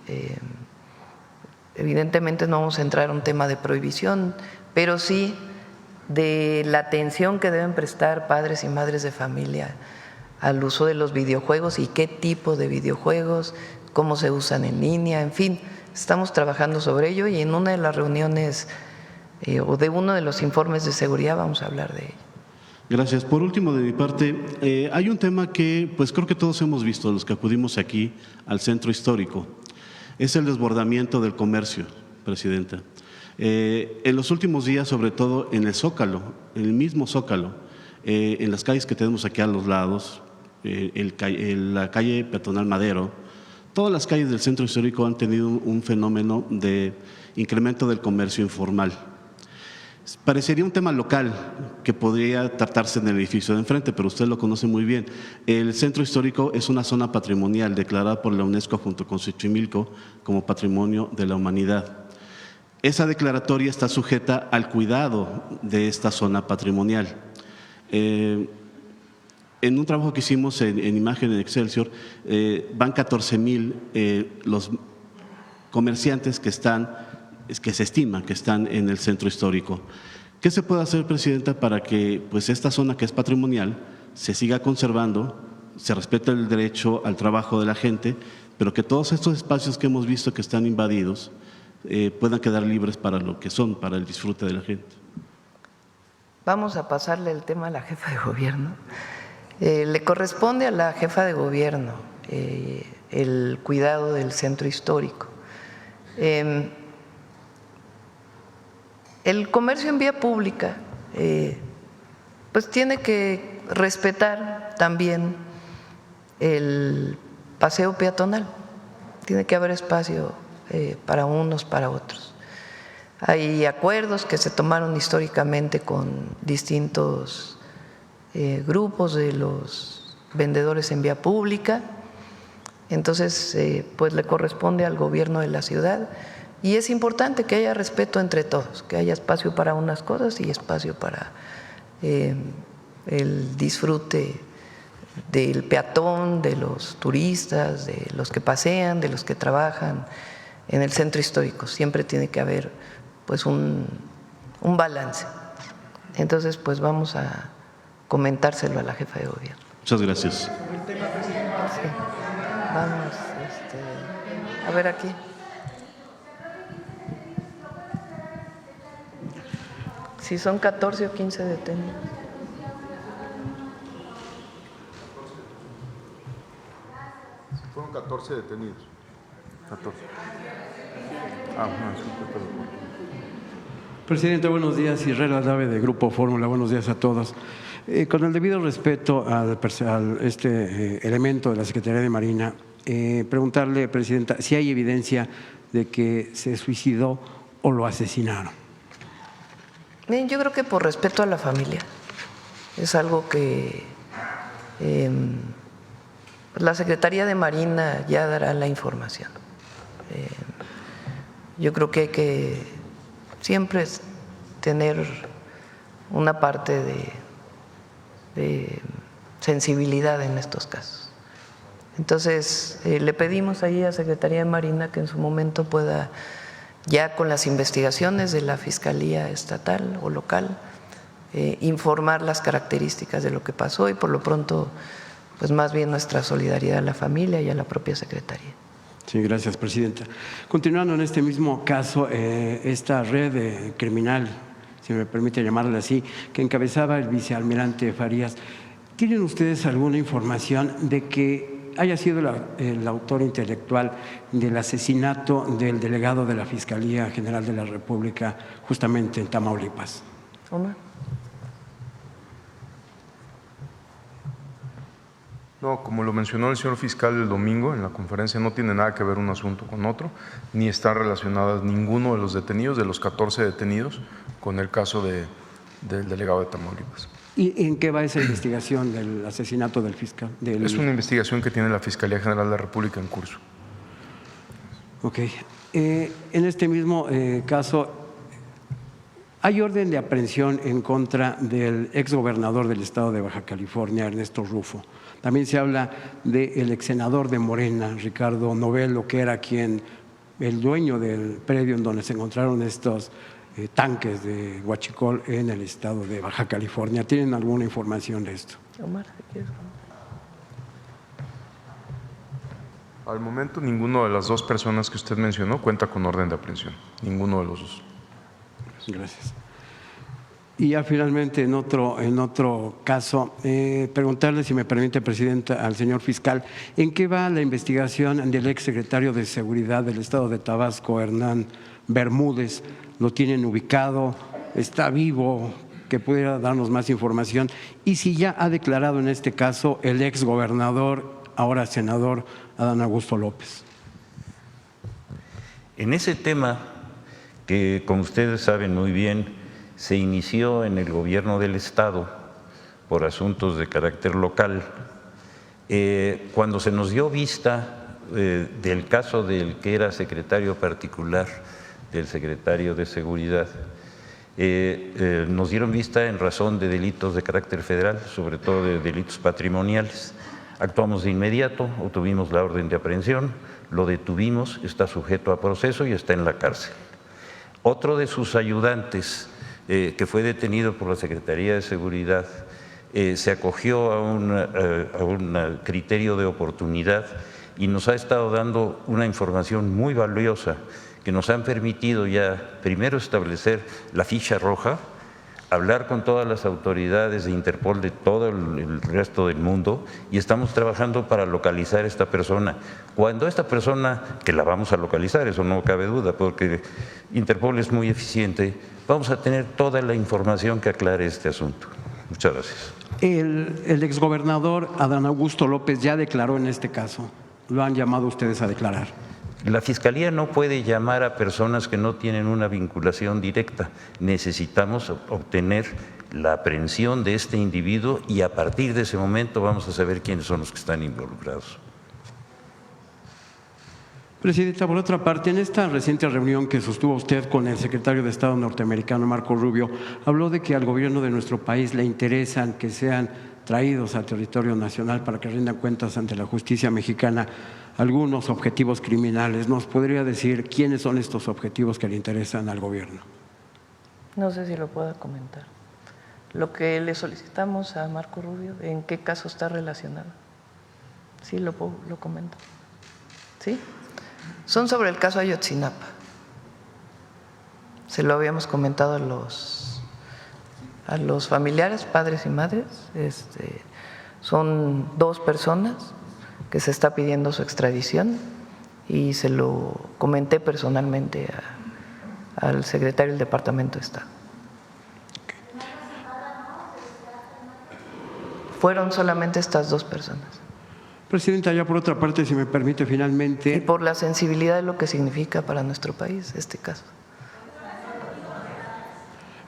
evidentemente no vamos a entrar a un tema de prohibición, pero sí de la atención que deben prestar padres y madres de familia al uso de los videojuegos y qué tipo de videojuegos, cómo se usan en línea, en fin, estamos trabajando sobre ello y en una de las reuniones o de uno de los informes de seguridad vamos a hablar de ello. Gracias. Por último, de mi parte, hay un tema que pues creo que todos hemos visto, los que acudimos aquí al centro histórico. Es el desbordamiento del comercio, Presidenta. En los últimos días, sobre todo en el Zócalo, en el mismo Zócalo, en las calles que tenemos aquí a los lados, la calle Peatonal Madero, todas las calles del centro histórico han tenido un fenómeno de incremento del comercio informal. Parecería un tema local que podría tratarse en el edificio de enfrente, pero usted lo conoce muy bien. El centro histórico es una zona patrimonial declarada por la UNESCO junto con Xochimilco como Patrimonio de la Humanidad. Esa declaratoria está sujeta al cuidado de esta zona patrimonial. En un trabajo que hicimos en Imagen en Excelsior, van 14,000 los comerciantes que se estima que están en el centro histórico. ¿Qué se puede hacer, Presidenta, para que pues, esta zona que es patrimonial se siga conservando, se respete el derecho al trabajo de la gente, pero que todos estos espacios que hemos visto que están invadidos puedan quedar libres para lo que son, para el disfrute de la gente? Vamos a pasarle el tema a la jefa de gobierno. Le corresponde a la jefa de gobierno el cuidado del centro histórico. El comercio en vía pública pues tiene que respetar también el paseo peatonal, tiene que haber espacio para unos, para otros. Hay acuerdos que se tomaron históricamente con distintos grupos de los vendedores en vía pública, entonces pues le corresponde al gobierno de la ciudad. Y es importante que haya respeto entre todos, que haya espacio para unas cosas y espacio para el disfrute del peatón, de los turistas, de los que pasean, de los que trabajan en el centro histórico. Siempre tiene que haber pues un balance. Entonces pues vamos a comentárselo a la jefa de gobierno. Muchas gracias. Sí. Vamos a ver aquí. Si son 14 o 15 detenidos. Fueron 14 detenidos. 14. Presidente, buenos días. Israel Aldave, de Grupo Fórmula. Buenos días a todos. Con el debido respeto al elemento de la Secretaría de Marina, preguntarle, Presidenta, si hay evidencia de que se suicidó o lo asesinaron. Bien, yo creo que por respeto a la familia es algo que la Secretaría de Marina ya dará la información. Yo creo que hay que siempre tener una parte de sensibilidad en estos casos. Entonces, le pedimos ahí a Secretaría de Marina que en su momento pueda, ya con las investigaciones de la Fiscalía Estatal o local, informar las características de lo que pasó y por lo pronto, pues más bien nuestra solidaridad a la familia y a la propia Secretaría. Sí, gracias, Presidenta. Continuando en este mismo caso, esta red criminal, si me permite llamarla así, que encabezaba el vicealmirante Farías, ¿tienen ustedes alguna información de que haya sido el autor intelectual del asesinato del delegado de la Fiscalía General de la República justamente en Tamaulipas? Omar. No, como lo mencionó el señor fiscal el domingo en la conferencia, no tiene nada que ver un asunto con otro, ni están relacionadas ninguno de los detenidos, de los 14 detenidos, con el caso del delegado de Tamaulipas. ¿Y en qué va esa investigación del asesinato del fiscal? Es una investigación que tiene la Fiscalía General de la República en curso. Ok. En este mismo caso, hay orden de aprehensión en contra del exgobernador del estado de Baja California, Ernesto Rufo. También se habla del exsenador de Morena, Ricardo Novelo, que era el dueño del predio en donde se encontraron estos tanques de huachicol en el estado de Baja California. ¿Tienen alguna información de esto? Omar, ¿qué quieres? Al momento, ninguno de las dos personas que usted mencionó cuenta con orden de aprehensión. Ninguno de los dos. Gracias. Y ya finalmente, en otro caso, preguntarle, si me permite, Presidenta, al señor fiscal, ¿en qué va la investigación del exsecretario de Seguridad del estado de Tabasco, Hernán Bermúdez? ¿Lo tienen ubicado? ¿Está vivo? Que pudiera darnos más información. Y si ya ha declarado en este caso el exgobernador, ahora senador, Adán Augusto López. En ese tema, que como ustedes saben muy bien, se inició en el gobierno del estado por asuntos de carácter local. Cuando se nos dio vista del caso del que era secretario particular del secretario de Seguridad, nos dieron vista en razón de delitos de carácter federal, sobre todo de delitos patrimoniales. Actuamos de inmediato, obtuvimos la orden de aprehensión, lo detuvimos, está sujeto a proceso y está en la cárcel. Otro de sus ayudantes, que fue detenido por la Secretaría de Seguridad, se acogió a un criterio de oportunidad y nos ha estado dando una información muy valiosa que nos han permitido ya primero establecer la ficha roja, hablar con todas las autoridades de Interpol de todo el resto del mundo y estamos trabajando para localizar a esta persona. Cuando esta persona, que la vamos a localizar, eso no cabe duda, porque Interpol es muy eficiente, vamos a tener toda la información que aclare este asunto. Muchas gracias. El exgobernador Adán Augusto López ya declaró en este caso. Lo han llamado ustedes a declarar. La Fiscalía no puede llamar a personas que no tienen una vinculación directa. Necesitamos obtener la aprehensión de este individuo y a partir de ese momento vamos a saber quiénes son los que están involucrados. Presidenta, por otra parte, en esta reciente reunión que sostuvo usted con el secretario de Estado norteamericano Marco Rubio, habló de que al gobierno de nuestro país le interesan que sean traídos al territorio nacional para que rindan cuentas ante la justicia mexicana algunos objetivos criminales. ¿Nos podría decir quiénes son estos objetivos que le interesan al gobierno? No sé si lo pueda comentar. Lo que le solicitamos a Marco Rubio, ¿en qué caso está relacionado? Sí, lo comento. ¿Sí? Son sobre el caso Ayotzinapa. Se lo habíamos comentado a los familiares, padres y madres. Son 2 personas que se está pidiendo su extradición y se lo comenté personalmente al secretario del Departamento de Estado. Fueron solamente estas 2 personas. Presidenta, ya por otra parte, si me permite finalmente… Y por la sensibilidad de lo que significa para nuestro país este caso.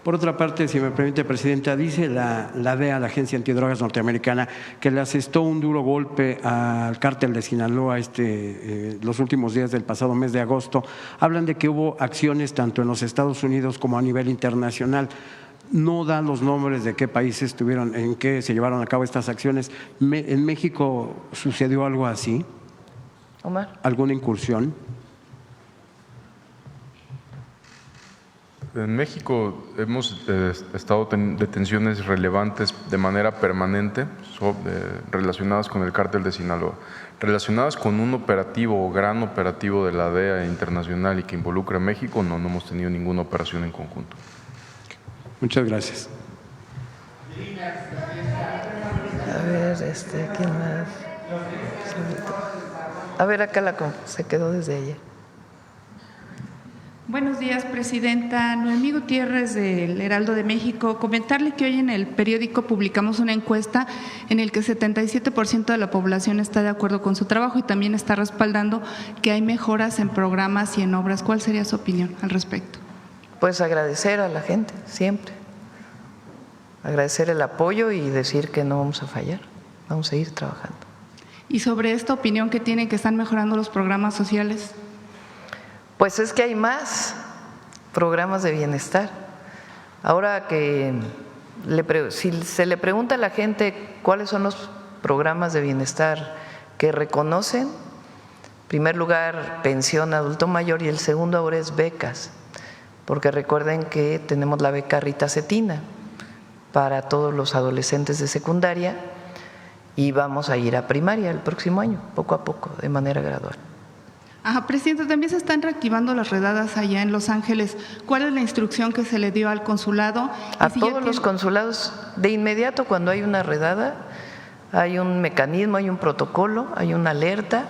Por otra parte, si me permite, Presidenta, dice la DEA, la Agencia Antidrogas norteamericana, que le asestó un duro golpe al cártel de Sinaloa los últimos días del pasado mes de agosto. Hablan de que hubo acciones tanto en los Estados Unidos como a nivel internacional. No da los nombres de qué países estuvieron, en qué se llevaron a cabo estas acciones. ¿En México sucedió algo así? Omar. ¿Alguna incursión? En México hemos estado teniendo detenciones relevantes de manera permanente relacionadas con el cártel de Sinaloa, relacionadas con un operativo o gran operativo de la DEA internacional y que involucra a México, no hemos tenido ninguna operación en conjunto. Muchas gracias. A ver, ¿quién más? A ver, acá se quedó desde ella. Buenos días, Presidenta. Noemí Gutiérrez, del Heraldo de México. Comentarle que hoy en el periódico publicamos una encuesta en el que 77% de la población está de acuerdo con su trabajo y también está respaldando que hay mejoras en programas y en obras. ¿Cuál sería su opinión al respecto? Pues agradecer a la gente, siempre. Agradecer el apoyo y decir que no vamos a fallar, vamos a seguir trabajando. ¿Y sobre esta opinión que tienen que están mejorando los programas sociales? Pues es que hay más programas de bienestar. Ahora que si se le pregunta a la gente cuáles son los programas de bienestar que reconocen, en primer lugar pensión adulto mayor y el segundo ahora es becas, porque recuerden que tenemos la beca Rita Cetina para todos los adolescentes de secundaria y vamos a ir a primaria el próximo año, poco a poco, de manera gradual. Presidenta, también se están reactivando las redadas allá en Los Ángeles. ¿Cuál es la instrucción que se le dio al consulado? A todos los consulados, de inmediato cuando hay una redada, hay un mecanismo, hay un protocolo, hay una alerta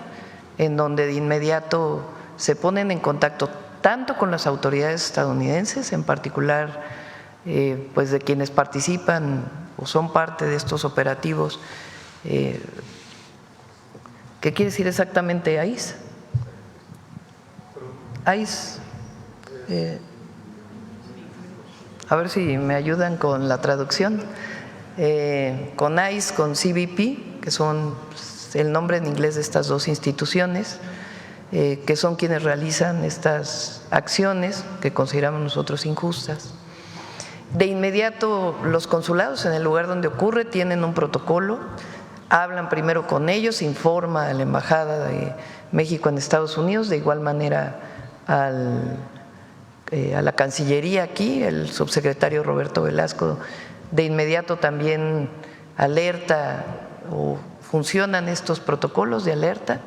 en donde de inmediato se ponen en contacto tanto con las autoridades estadounidenses, en particular pues de quienes participan o son parte de estos operativos, ¿qué quiere decir exactamente AIS? AIS, a ver si me ayudan con la traducción, con AIS, con CBP, que son el nombre en inglés de estas 2 instituciones, que son quienes realizan estas acciones que consideramos nosotros injustas. De inmediato los consulados en el lugar donde ocurre tienen un protocolo, hablan primero con ellos, informa a la Embajada de México en Estados Unidos, de igual manera al a la Cancillería aquí, el subsecretario Roberto Velasco de inmediato también alerta o funcionan estos protocolos de alerta.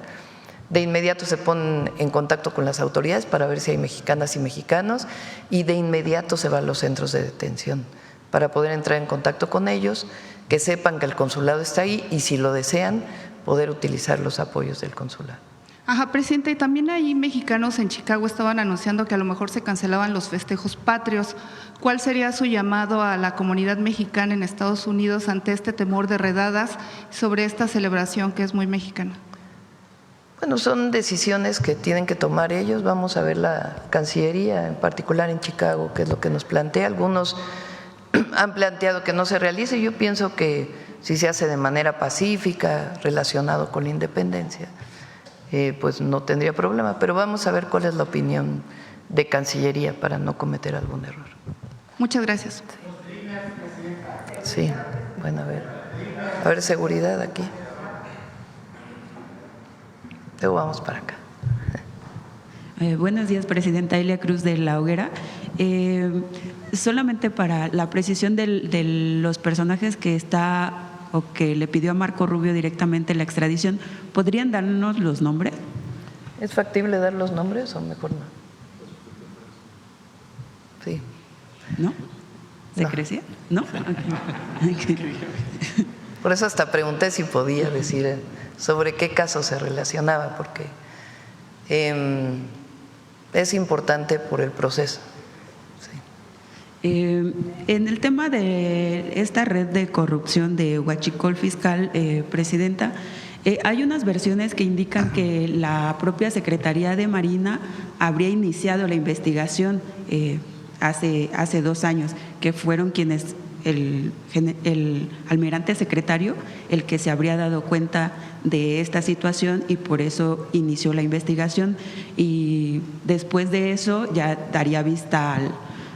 De inmediato se ponen en contacto con las autoridades para ver si hay mexicanas y mexicanos y de inmediato se va a los centros de detención para poder entrar en contacto con ellos, que sepan que el consulado está ahí y si lo desean poder utilizar los apoyos del consulado. Ajá, presidente, y también ahí mexicanos en Chicago estaban anunciando que a lo mejor se cancelaban los festejos patrios. ¿Cuál sería su llamado a la comunidad mexicana en Estados Unidos ante este temor de redadas sobre esta celebración que es muy mexicana? Bueno, son decisiones que tienen que tomar ellos. Vamos a ver la Cancillería, en particular en Chicago, qué es lo que nos plantea. Algunos han planteado que no se realice. Yo pienso que si se hace de manera pacífica, relacionado con la independencia, pues no tendría problema. Pero vamos a ver cuál es la opinión de Cancillería para no cometer algún error. Muchas gracias. Sí, bueno, a ver seguridad aquí. Luego vamos para acá. Buenos días, presidenta. Elia Cruz de La Hoguera. Solamente para la precisión de los personajes que está o que le pidió a Marco Rubio directamente la extradición, ¿podrían darnos los nombres? ¿Es factible dar los nombres o mejor no? Sí. ¿No? ¿Secrecía? ¿No? Okay. Por eso hasta pregunté si podía decir sobre qué caso se relacionaba, porque es importante por el proceso. Sí. En el tema de esta red de corrupción de Huachicol Fiscal, presidenta, hay unas versiones que indican que la propia Secretaría de Marina habría iniciado la investigación hace 2 años, que fueron quienes el almirante secretario el que se habría dado cuenta de esta situación y por eso inició la investigación y después de eso ya daría vista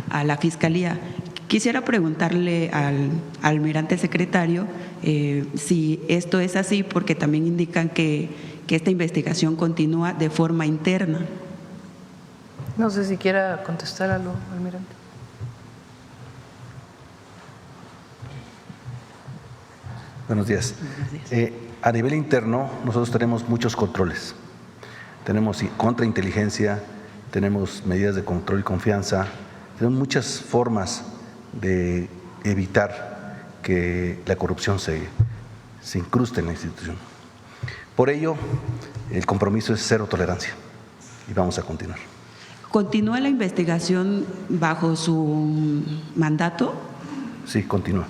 a la Fiscalía. Quisiera preguntarle al almirante secretario si esto es así, porque también indican que esta investigación continúa de forma interna. No sé si quiera contestar algo, almirante. Buenos días. A nivel interno, nosotros tenemos muchos controles. Tenemos contrainteligencia, tenemos medidas de control y confianza, tenemos muchas formas de evitar que la corrupción se incruste en la institución. Por ello, el compromiso es cero tolerancia y vamos a continuar. ¿Continúa la investigación bajo su mandato? Sí, continúa.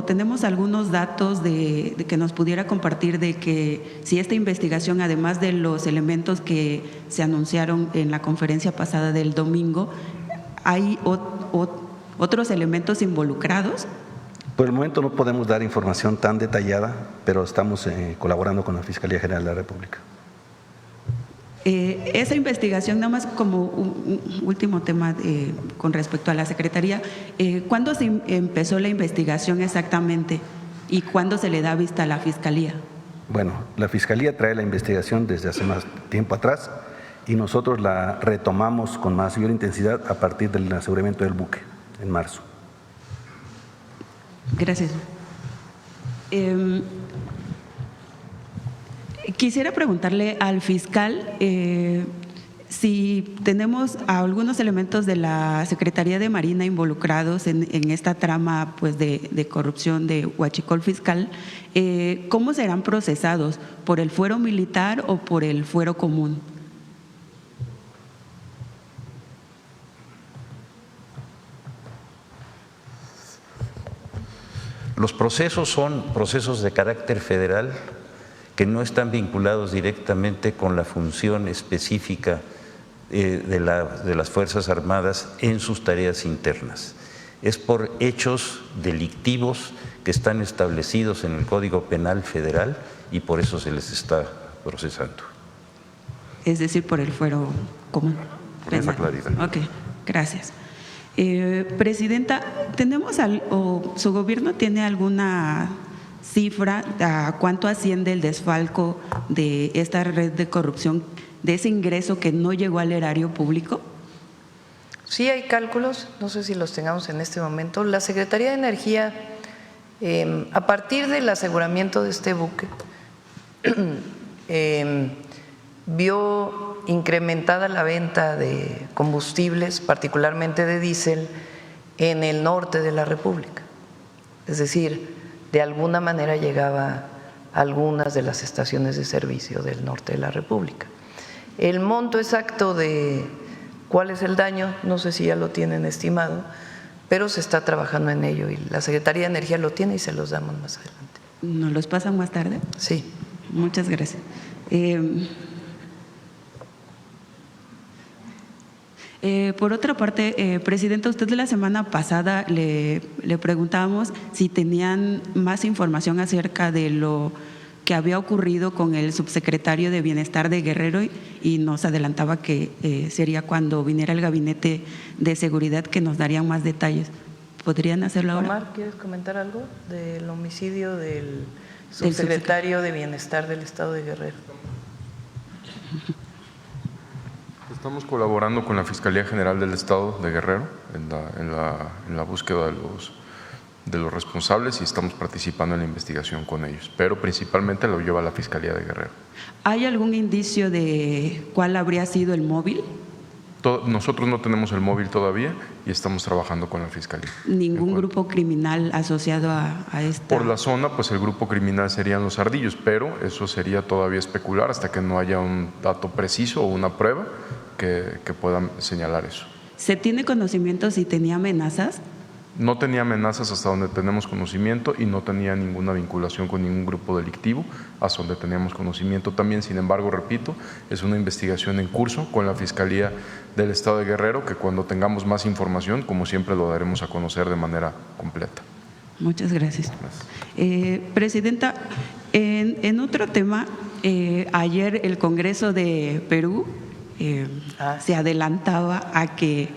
¿Tenemos algunos datos de que nos pudiera compartir de que si esta investigación, además de los elementos que se anunciaron en la conferencia pasada del domingo, hay otros elementos involucrados? Por el momento no podemos dar información tan detallada, pero estamos colaborando con la Fiscalía General de la República. Esa investigación, nada más como un último tema con respecto a la Secretaría, ¿cuándo se empezó la investigación exactamente y cuándo se le da vista a la Fiscalía? Bueno, la Fiscalía trae la investigación desde hace más tiempo atrás y nosotros la retomamos con mayor intensidad a partir del aseguramiento del buque en marzo. Gracias. Quisiera preguntarle al fiscal si tenemos algunos elementos de la Secretaría de Marina involucrados en esta trama pues, de corrupción de Huachicol Fiscal. ¿Cómo serán procesados? ¿Por el fuero militar o por el fuero común? Los procesos son procesos de carácter federal que no están vinculados directamente con la función específica de las Fuerzas Armadas en sus tareas internas. Es por hechos delictivos que están establecidos en el Código Penal Federal y por eso se les está procesando. Es decir, por el fuero común. Por esa claridad. Ok, gracias. Presidenta, ¿su gobierno tiene alguna cifra a cuánto asciende el desfalco de esta red de corrupción, de ese ingreso que no llegó al erario público? Sí hay cálculos, no sé si los tengamos en este momento. La Secretaría de Energía, a partir del aseguramiento de este buque, vio incrementada la venta de combustibles, particularmente de diésel, en el norte de la República. Es decir, de alguna manera llegaba a algunas de las estaciones de servicio del norte de la República. El monto exacto de cuál es el daño, no sé si ya lo tienen estimado, pero se está trabajando en ello y la Secretaría de Energía lo tiene y se los damos más adelante. ¿Nos los pasan más tarde? Sí. Muchas gracias. Por otra parte, Presidenta, usted la semana pasada le preguntábamos si tenían más información acerca de lo que había ocurrido con el subsecretario de Bienestar de Guerrero y nos adelantaba que sería cuando viniera el Gabinete de Seguridad que nos darían más detalles. ¿Podrían hacerlo ahora? Omar, ¿quieres comentar algo del homicidio del subsecretario de Bienestar del Estado de Guerrero? Estamos colaborando con la Fiscalía General del Estado de Guerrero en la búsqueda de los responsables y estamos participando en la investigación con ellos, pero principalmente lo lleva la Fiscalía de Guerrero. ¿Hay algún indicio de cuál habría sido el móvil? Nosotros no tenemos el móvil todavía y estamos trabajando con la Fiscalía. ¿Ningún grupo criminal asociado a esta? Por la zona, pues el grupo criminal serían los Ardillos, pero eso sería todavía especular hasta que no haya un dato preciso o una prueba que puedan señalar eso. ¿Se tiene conocimiento si tenía amenazas? No tenía amenazas hasta donde tenemos conocimiento y no tenía ninguna vinculación con ningún grupo delictivo hasta donde teníamos conocimiento también. Sin embargo, repito, es una investigación en curso con la Fiscalía del Estado de Guerrero que cuando tengamos más información, como siempre, lo daremos a conocer de manera completa. Muchas gracias. Presidenta, en otro tema, ayer el Congreso de Perú se adelantaba a que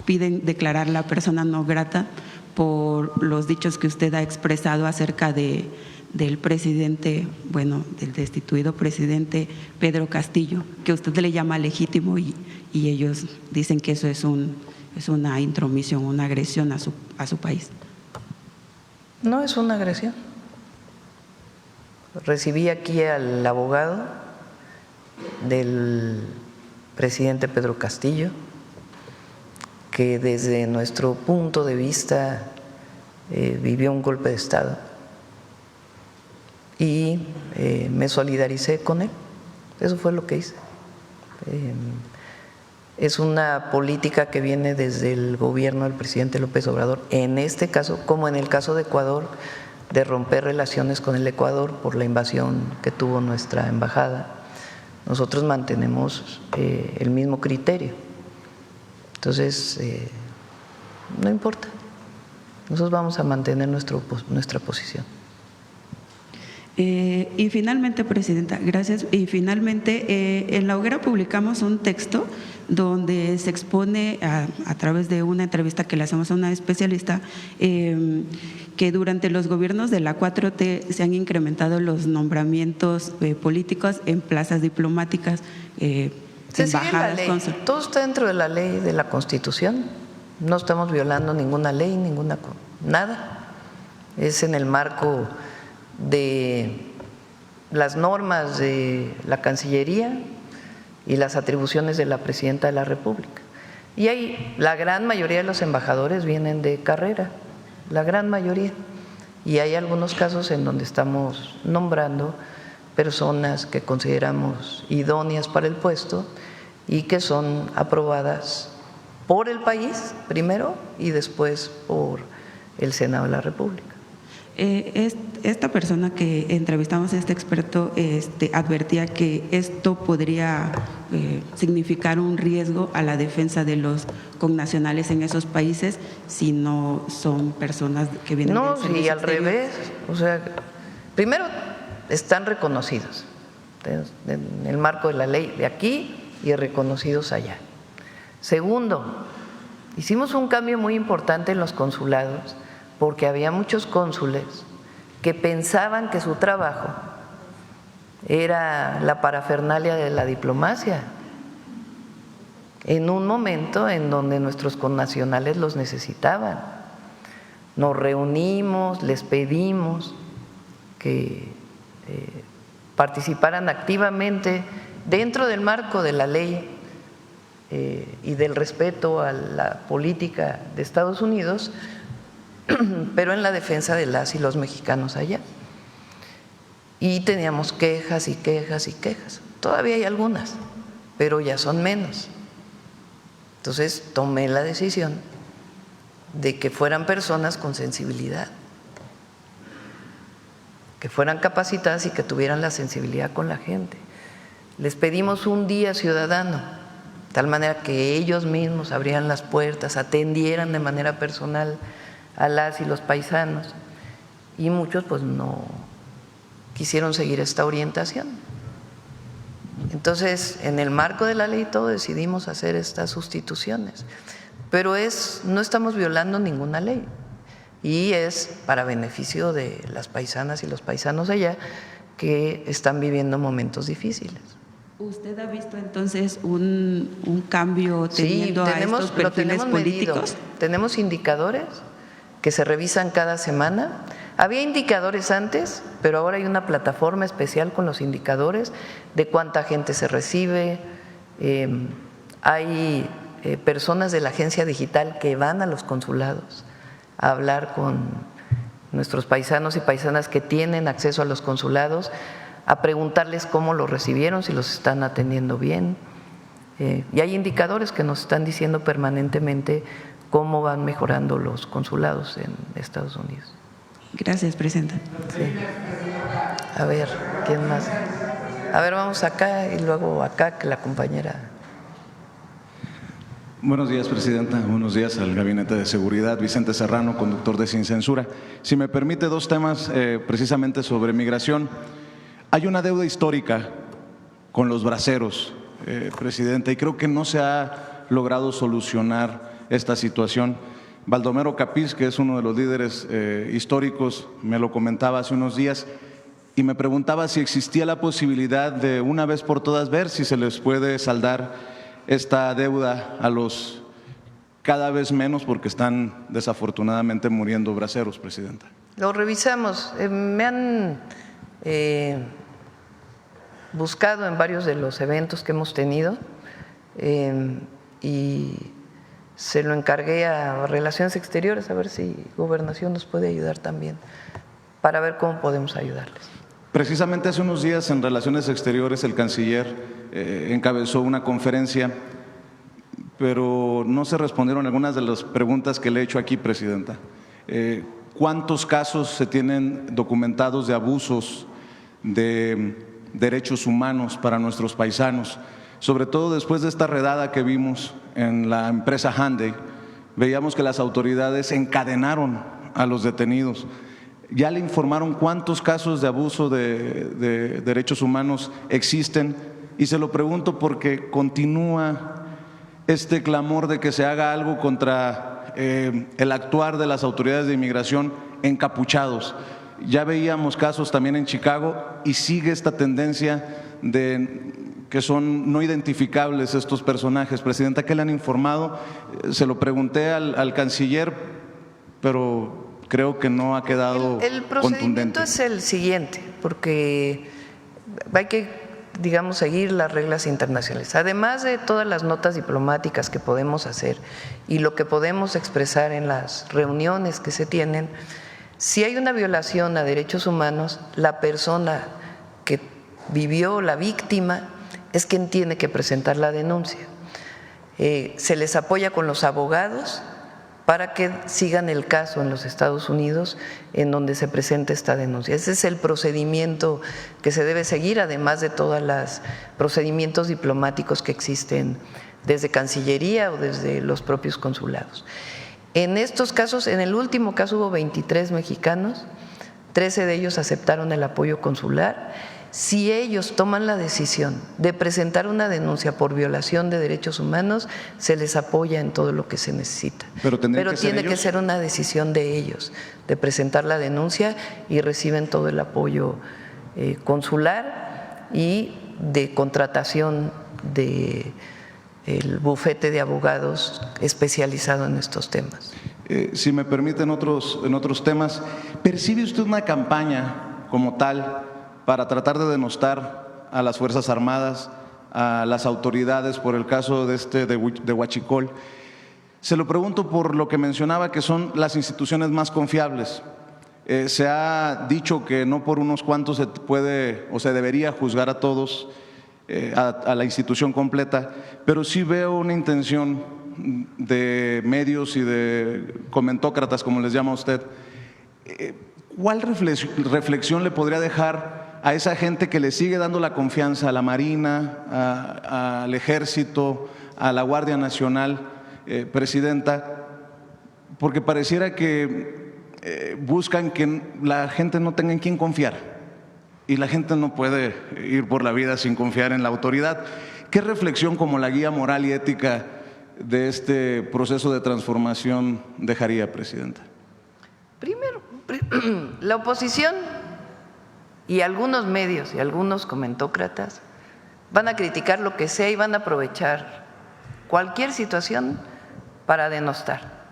piden declarar la persona no grata por los dichos que usted ha expresado acerca del presidente, bueno, del destituido presidente Pedro Castillo, que usted le llama legítimo y ellos dicen que eso es una intromisión, una agresión a su país. No es una agresión. Recibí aquí al abogado del presidente Pedro Castillo, que desde nuestro punto de vista vivió un golpe de Estado y me solidaricé con él. Eso fue lo que hice. Es una política que viene desde el gobierno del presidente López Obrador, en este caso, como en el caso de Ecuador, de romper relaciones con el Ecuador por la invasión que tuvo nuestra embajada. Nosotros mantenemos el mismo criterio. Entonces, no importa. Nosotros vamos a mantener nuestra posición. Y finalmente, Presidenta, gracias. Y finalmente, en La Hoguera publicamos un texto donde se expone a través de una entrevista que le hacemos a una especialista que durante los gobiernos de la 4T se han incrementado los nombramientos políticos en plazas diplomáticas, se sigue la ley. Todo está dentro de la ley de la Constitución. No estamos violando ninguna ley, nada. Es en el marco de las normas de la Cancillería y las atribuciones de la Presidenta de la República. Y ahí la gran mayoría de los embajadores vienen de carrera, la gran mayoría. Y hay algunos casos en donde estamos nombrando personas que consideramos idóneas para el puesto y que son aprobadas por el país primero y después por el Senado de la República. Esta persona que entrevistamos, este experto, advertía que esto podría significar un riesgo a la defensa de los connacionales en esos países si no son personas que vienen del servicio sí, al exterior. revés. O sea, primero están reconocidos en el marco de la ley de aquí y reconocidos allá. Segundo, hicimos un cambio muy importante en los consulados porque había muchos cónsules que pensaban que su trabajo era la parafernalia de la diplomacia. en un momento en donde nuestros connacionales los necesitaban. Nos reunimos, les pedimos que participaran activamente dentro del marco de la ley y del respeto a la política de Estados Unidos, pero en la defensa de las y los mexicanos allá. Y teníamos quejas y quejas y quejas. Todavía hay algunas, pero ya son menos. Entonces tomé la decisión de que fueran personas con sensibilidad, que fueran capacitadas y que tuvieran la sensibilidad con la gente. Les pedimos un día ciudadano, de tal manera que ellos mismos abrieran las puertas, atendieran de manera personal a las y los paisanos, y muchos pues no quisieron seguir esta orientación. Entonces, en el marco de la ley todo decidimos hacer estas sustituciones, pero no estamos violando ninguna ley y es para beneficio de las paisanas y los paisanos allá que están viviendo momentos difíciles. ¿Usted ha visto entonces un cambio teniendo a estos perfiles políticos? Tenemos indicadores que se revisan cada semana. Había indicadores antes, pero ahora hay una plataforma especial con los indicadores de cuánta gente se recibe. Hay personas de la agencia digital que van a los consulados a hablar con nuestros paisanos y paisanas que tienen acceso a los consulados, a preguntarles cómo los recibieron, si los están atendiendo bien. Y hay indicadores que nos están diciendo permanentemente cómo van mejorando los consulados en Estados Unidos. Gracias, presidenta. Sí. A ver, ¿quién más? A ver, vamos acá y luego acá, que la compañera. Buenos días, presidenta. Buenos días al Gabinete de Seguridad. Vicente Serrano, conductor de Sin Censura. Si me permite, dos temas precisamente sobre migración. Hay una deuda histórica con los braceros, presidenta, y creo que no se ha logrado solucionar esta situación. Baldomero Capiz, que es uno de los líderes históricos, me lo comentaba hace unos días y me preguntaba si existía la posibilidad de una vez por todas ver si se les puede saldar esta deuda a los cada vez menos, porque están desafortunadamente muriendo braceros, presidenta. Lo revisamos. Me han buscado en varios de los eventos que hemos tenido y se lo encargué a Relaciones Exteriores, a ver si Gobernación nos puede ayudar también, para ver cómo podemos ayudarles. Precisamente hace unos días en Relaciones Exteriores el canciller encabezó una conferencia, pero no se respondieron algunas de las preguntas que le he hecho aquí, presidenta. ¿Cuántos casos se tienen documentados de abusos de derechos humanos para nuestros paisanos? Sobre todo después de esta redada que vimos en la empresa Hyundai, veíamos que las autoridades encadenaron a los detenidos. ¿Ya le informaron cuántos casos de abuso de derechos humanos existen? Y se lo pregunto porque continúa este clamor de que se haga algo contra el actuar de las autoridades de inmigración encapuchados. Ya veíamos casos también en Chicago y sigue esta tendencia de que son no identificables estos personajes. Presidenta, ¿qué le han informado? Se lo pregunté al canciller, pero creo que no ha quedado El procedimiento contundente. es el siguiente, porque hay que, digamos, seguir las reglas internacionales. Además de todas las notas diplomáticas que podemos hacer y lo que podemos expresar en las reuniones que se tienen, si hay una violación a derechos humanos, la persona que vivió, la víctima, es quien tiene que presentar la denuncia. Se les apoya con los abogados para que sigan el caso en los Estados Unidos en donde se presente esta denuncia. Ese es el procedimiento que se debe seguir, además de todos los procedimientos diplomáticos que existen desde Cancillería o desde los propios consulados. En estos casos, en el último caso hubo 23 mexicanos, 13 de ellos aceptaron el apoyo consular. Si ellos toman la decisión de presentar una denuncia por violación de derechos humanos, se les apoya en todo lo que se necesita. Pero tiene que ser una decisión de ellos, de presentar la denuncia, y reciben todo el apoyo consular y de contratación de el bufete de abogados especializado en estos temas. Si me permiten en otros temas, ¿percibe usted una campaña como tal para tratar de denostar a las Fuerzas Armadas, a las autoridades por el caso de Huachicol? Se lo pregunto por lo que mencionaba que son las instituciones más confiables. Se ha dicho que no por unos cuantos se puede o se debería juzgar a todos, a la institución completa, pero sí veo una intención de medios y de comentócratas, como les llama usted. ¿Cuál reflexión le podría dejar a esa gente que le sigue dando la confianza a la Marina, al Ejército, a la Guardia Nacional, Presidenta? Porque pareciera que buscan que la gente no tenga en quién confiar. Y la gente no puede ir por la vida sin confiar en la autoridad. ¿Qué reflexión como la guía moral y ética de este proceso de transformación dejaría, Presidenta? Primero, la oposición y algunos medios y algunos comentócratas van a criticar lo que sea y van a aprovechar cualquier situación para denostar.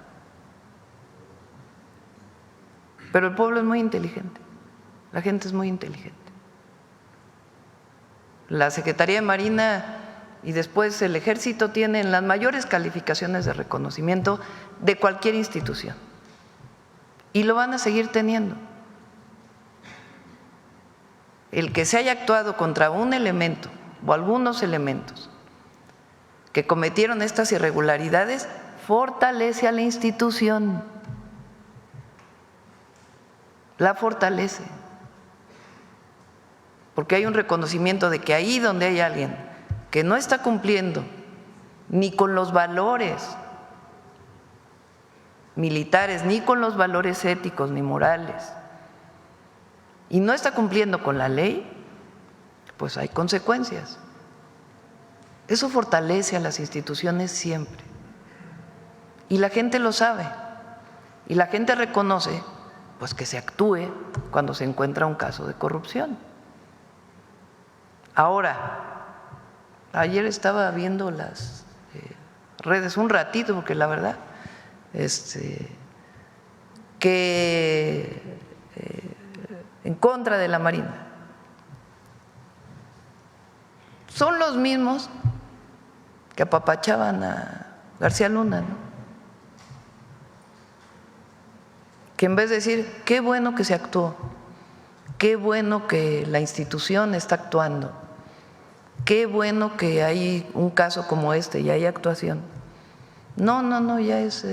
Pero el pueblo es muy inteligente, la gente es muy inteligente. La Secretaría de Marina y después el Ejército tienen las mayores calificaciones de reconocimiento de cualquier institución y lo van a seguir teniendo. El que se haya actuado contra un elemento o algunos elementos que cometieron estas irregularidades fortalece a la institución, la fortalece. Porque hay un reconocimiento de que ahí donde hay alguien que no está cumpliendo ni con los valores militares, ni con los valores éticos ni morales, y no está cumpliendo con la ley, pues hay consecuencias. Eso fortalece a las instituciones siempre. Y la gente lo sabe. Y la gente reconoce pues que se actúe cuando se encuentra un caso de corrupción. Ahora, ayer estaba viendo las redes un ratito, porque la verdad, que en contra de la Marina son los mismos que apapachaban a García Luna, ¿no? Que en vez de decir qué bueno que se actuó, qué bueno que la institución está actuando, qué bueno que hay un caso como este y hay actuación. No, ya es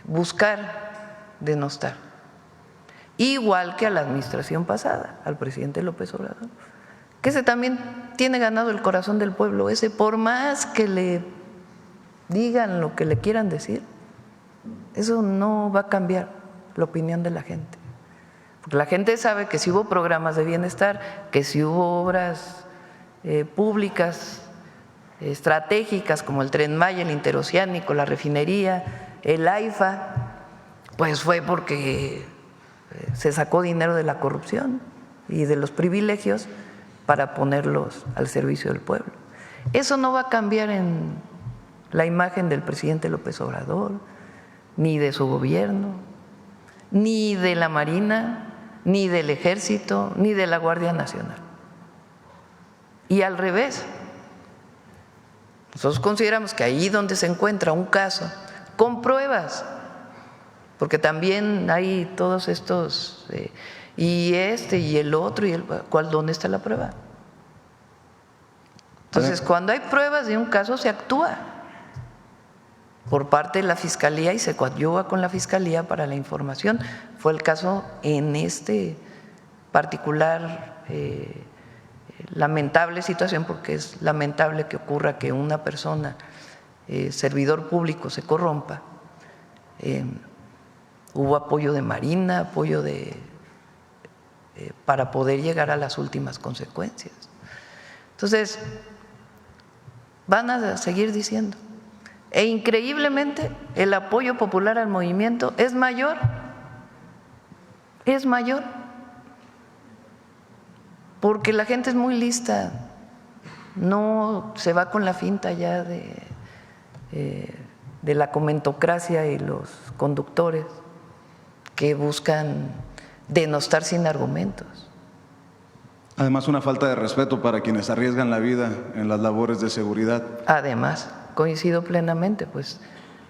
buscar denostar. Igual que a la administración pasada, al presidente López Obrador, que ese también tiene ganado el corazón del pueblo. Ese, por más que le digan lo que le quieran decir, eso no va a cambiar la opinión de la gente. Porque la gente sabe que si hubo programas de bienestar, que si hubo obras públicas estratégicas como el Tren Maya, el Interoceánico, la refinería, el AIFA, pues fue porque se sacó dinero de la corrupción y de los privilegios para ponerlos al servicio del pueblo. Eso no va a cambiar en la imagen del presidente López Obrador, ni de su gobierno, ni de la Marina, ni del Ejército, ni de la Guardia Nacional. Y al revés, nosotros consideramos que ahí donde se encuentra un caso con pruebas, porque también hay todos estos, y el otro, ¿dónde está la prueba? Entonces, cuando hay pruebas de un caso, se actúa por parte de la Fiscalía y se coadyuva con la Fiscalía para la información. Fue el caso en este particular lamentable situación, porque es lamentable que ocurra que una persona, servidor público, se corrompa. Hubo apoyo de Marina, apoyo para poder llegar a las últimas consecuencias. Entonces, van a seguir diciendo. E increíblemente, el apoyo popular al movimiento es mayor, porque la gente es muy lista no se va con la finta ya de la comentocracia y los conductores que buscan denostar sin argumentos. Además, una falta de respeto para quienes arriesgan la vida en las labores de seguridad. Además, coincido plenamente, pues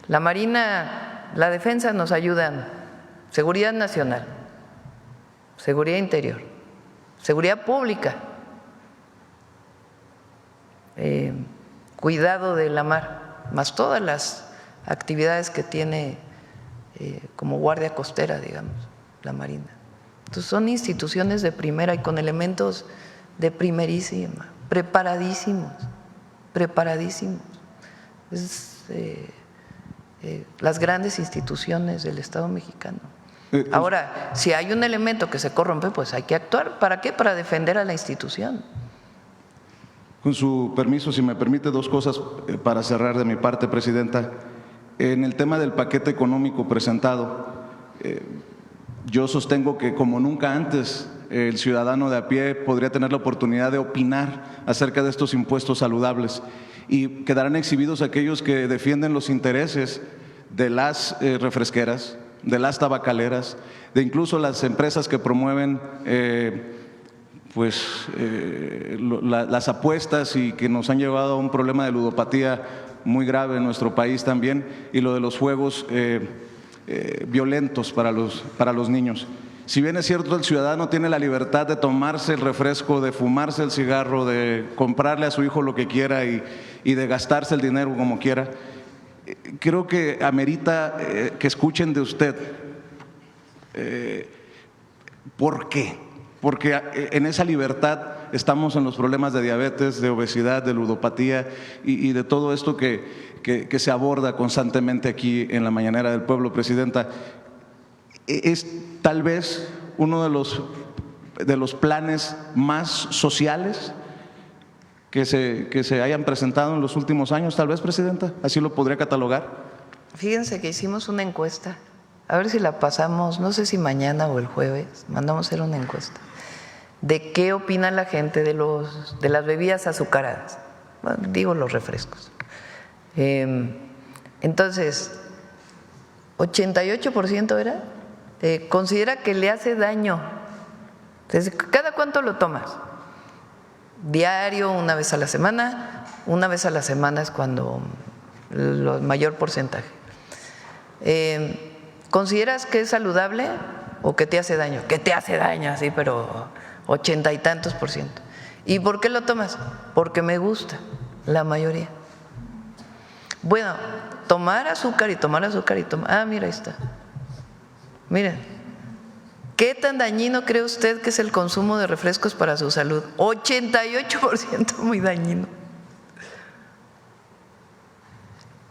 la Marina, la Defensa nos ayudan, seguridad nacional, seguridad interior, seguridad pública, cuidado de la mar, más todas las actividades que tiene como guardia costera, digamos, la Marina. Entonces son instituciones de primera y con elementos de primerísima, preparadísimos. Las grandes instituciones del Estado mexicano. Ahora, si hay un elemento que se corrompe, pues hay que actuar. ¿Para qué? Para defender a la institución. Con su permiso, si me permite, dos cosas para cerrar de mi parte, Presidenta. En el tema del paquete económico presentado, yo sostengo que como nunca antes el ciudadano de a pie podría tener la oportunidad de opinar acerca de estos impuestos saludables y quedarán exhibidos aquellos que defienden los intereses de las refresqueras, de las tabacaleras, de incluso las empresas que promueven las apuestas y que nos han llevado a un problema de ludopatía muy grave en nuestro país también, y lo de los juegos violentos para los niños. Si bien es cierto, el ciudadano tiene la libertad de tomarse el refresco, de fumarse el cigarro, de comprarle a su hijo lo que quiera y de gastarse el dinero como quiera, creo que amerita que escuchen de usted por qué. Porque en esa libertad estamos en los problemas de diabetes, de obesidad, de ludopatía y de todo esto que se aborda constantemente aquí en la Mañanera del Pueblo, Presidenta. Es tal vez uno de los planes más sociales que se hayan presentado en los últimos años, tal vez, Presidenta, así lo podría catalogar. Fíjense que hicimos una encuesta, a ver si la pasamos, no sé si mañana o el jueves, mandamos a hacer una encuesta de qué opina la gente de las bebidas azucaradas, bueno, digo los refrescos. Entonces, 88% era, considera que le hace daño. Entonces, ¿cada cuánto lo tomas? Diario, una vez a la semana. Una vez a la semana es cuando el mayor porcentaje. ¿Consideras que es saludable o que te hace daño? Que te hace daño, sí, pero 80 y tantos %. ¿Y por qué lo tomas? Porque me gusta, la mayoría. Bueno, tomar azúcar y tomar azúcar y tomar… Ah, mira, ahí está. Miren, ¿qué tan dañino cree usted que es el consumo de refrescos para su salud? 88% muy dañino.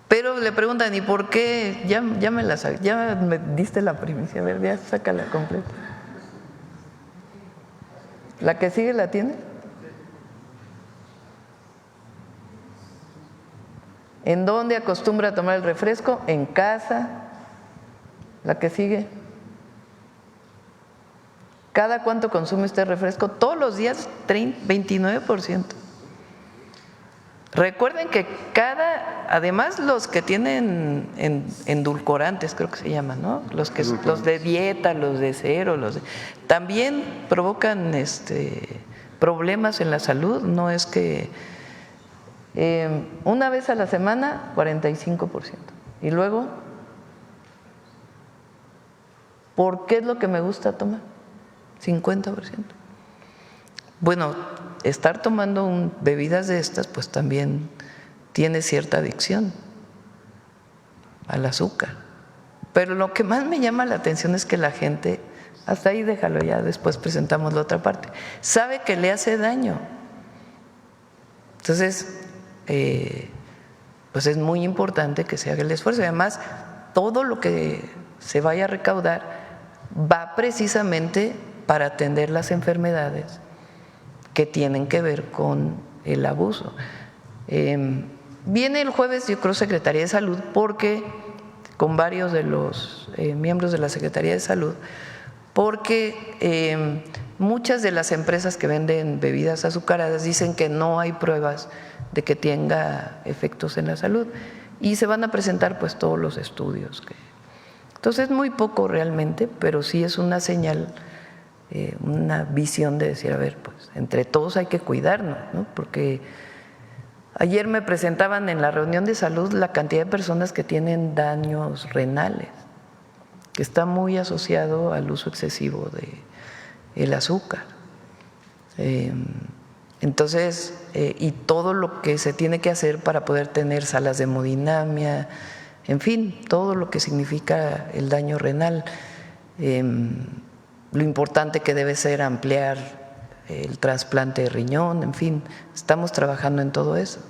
Pero le preguntan, ¿y por qué? Ya me diste la primicia, a ver, ya sácala completa. ¿La que sigue la tiene? ¿En dónde acostumbra a tomar el refresco? En casa. ¿La que sigue? ¿Cada cuánto consume usted refresco? Todos los días, 29%. Recuerden que además los que tienen endulcorantes, creo que se llaman, ¿no? Los de dieta, los de cero, también provocan problemas en la salud. No es que una vez a la semana, 45%. Y luego, ¿por qué es lo que me gusta tomar? 50%. Bueno, estar tomando bebidas de estas, pues también tiene cierta adicción al azúcar. Pero lo que más me llama la atención es que la gente, hasta ahí déjalo ya, después presentamos la otra parte, sabe que le hace daño. Entonces, pues es muy importante que se haga el esfuerzo. Y además, todo lo que se vaya a recaudar va precisamente para atender las enfermedades que tienen que ver con el abuso. Viene el jueves, yo creo, Secretaría de Salud, porque con varios de los miembros de la Secretaría de Salud porque muchas de las empresas que venden bebidas azucaradas dicen que no hay pruebas de que tenga efectos en la salud y se van a presentar pues todos los estudios. Entonces es muy poco realmente, pero sí es una señal, una visión de decir, a ver, pues entre todos hay que cuidarnos, ¿no? Porque ayer me presentaban en la reunión de salud la cantidad de personas que tienen daños renales, que está muy asociado al uso excesivo del azúcar. Entonces, y todo lo que se tiene que hacer para poder tener salas de hemodinamia, en fin, todo lo que significa el daño renal. Lo importante que debe ser ampliar el trasplante de riñón, en fin, estamos trabajando en todo eso.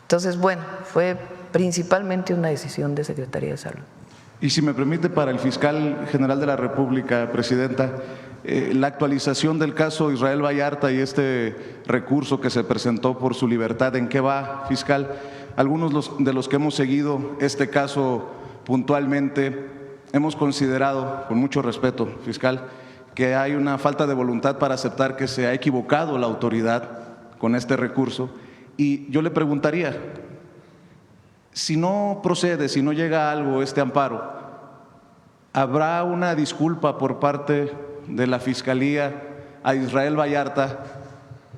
Entonces, bueno, fue principalmente una decisión de Secretaría de Salud. Y si me permite, para el fiscal general de la República, Presidenta, la actualización del caso Israel Vallarta y este recurso que se presentó por su libertad, ¿en qué va, fiscal? Algunos de los que hemos seguido este caso puntualmente hemos considerado, con mucho respeto, fiscal, que hay una falta de voluntad para aceptar que se ha equivocado la autoridad con este recurso. Y yo le preguntaría, si no procede, si no llega a algo este amparo, ¿habrá una disculpa por parte de la Fiscalía a Israel Vallarta?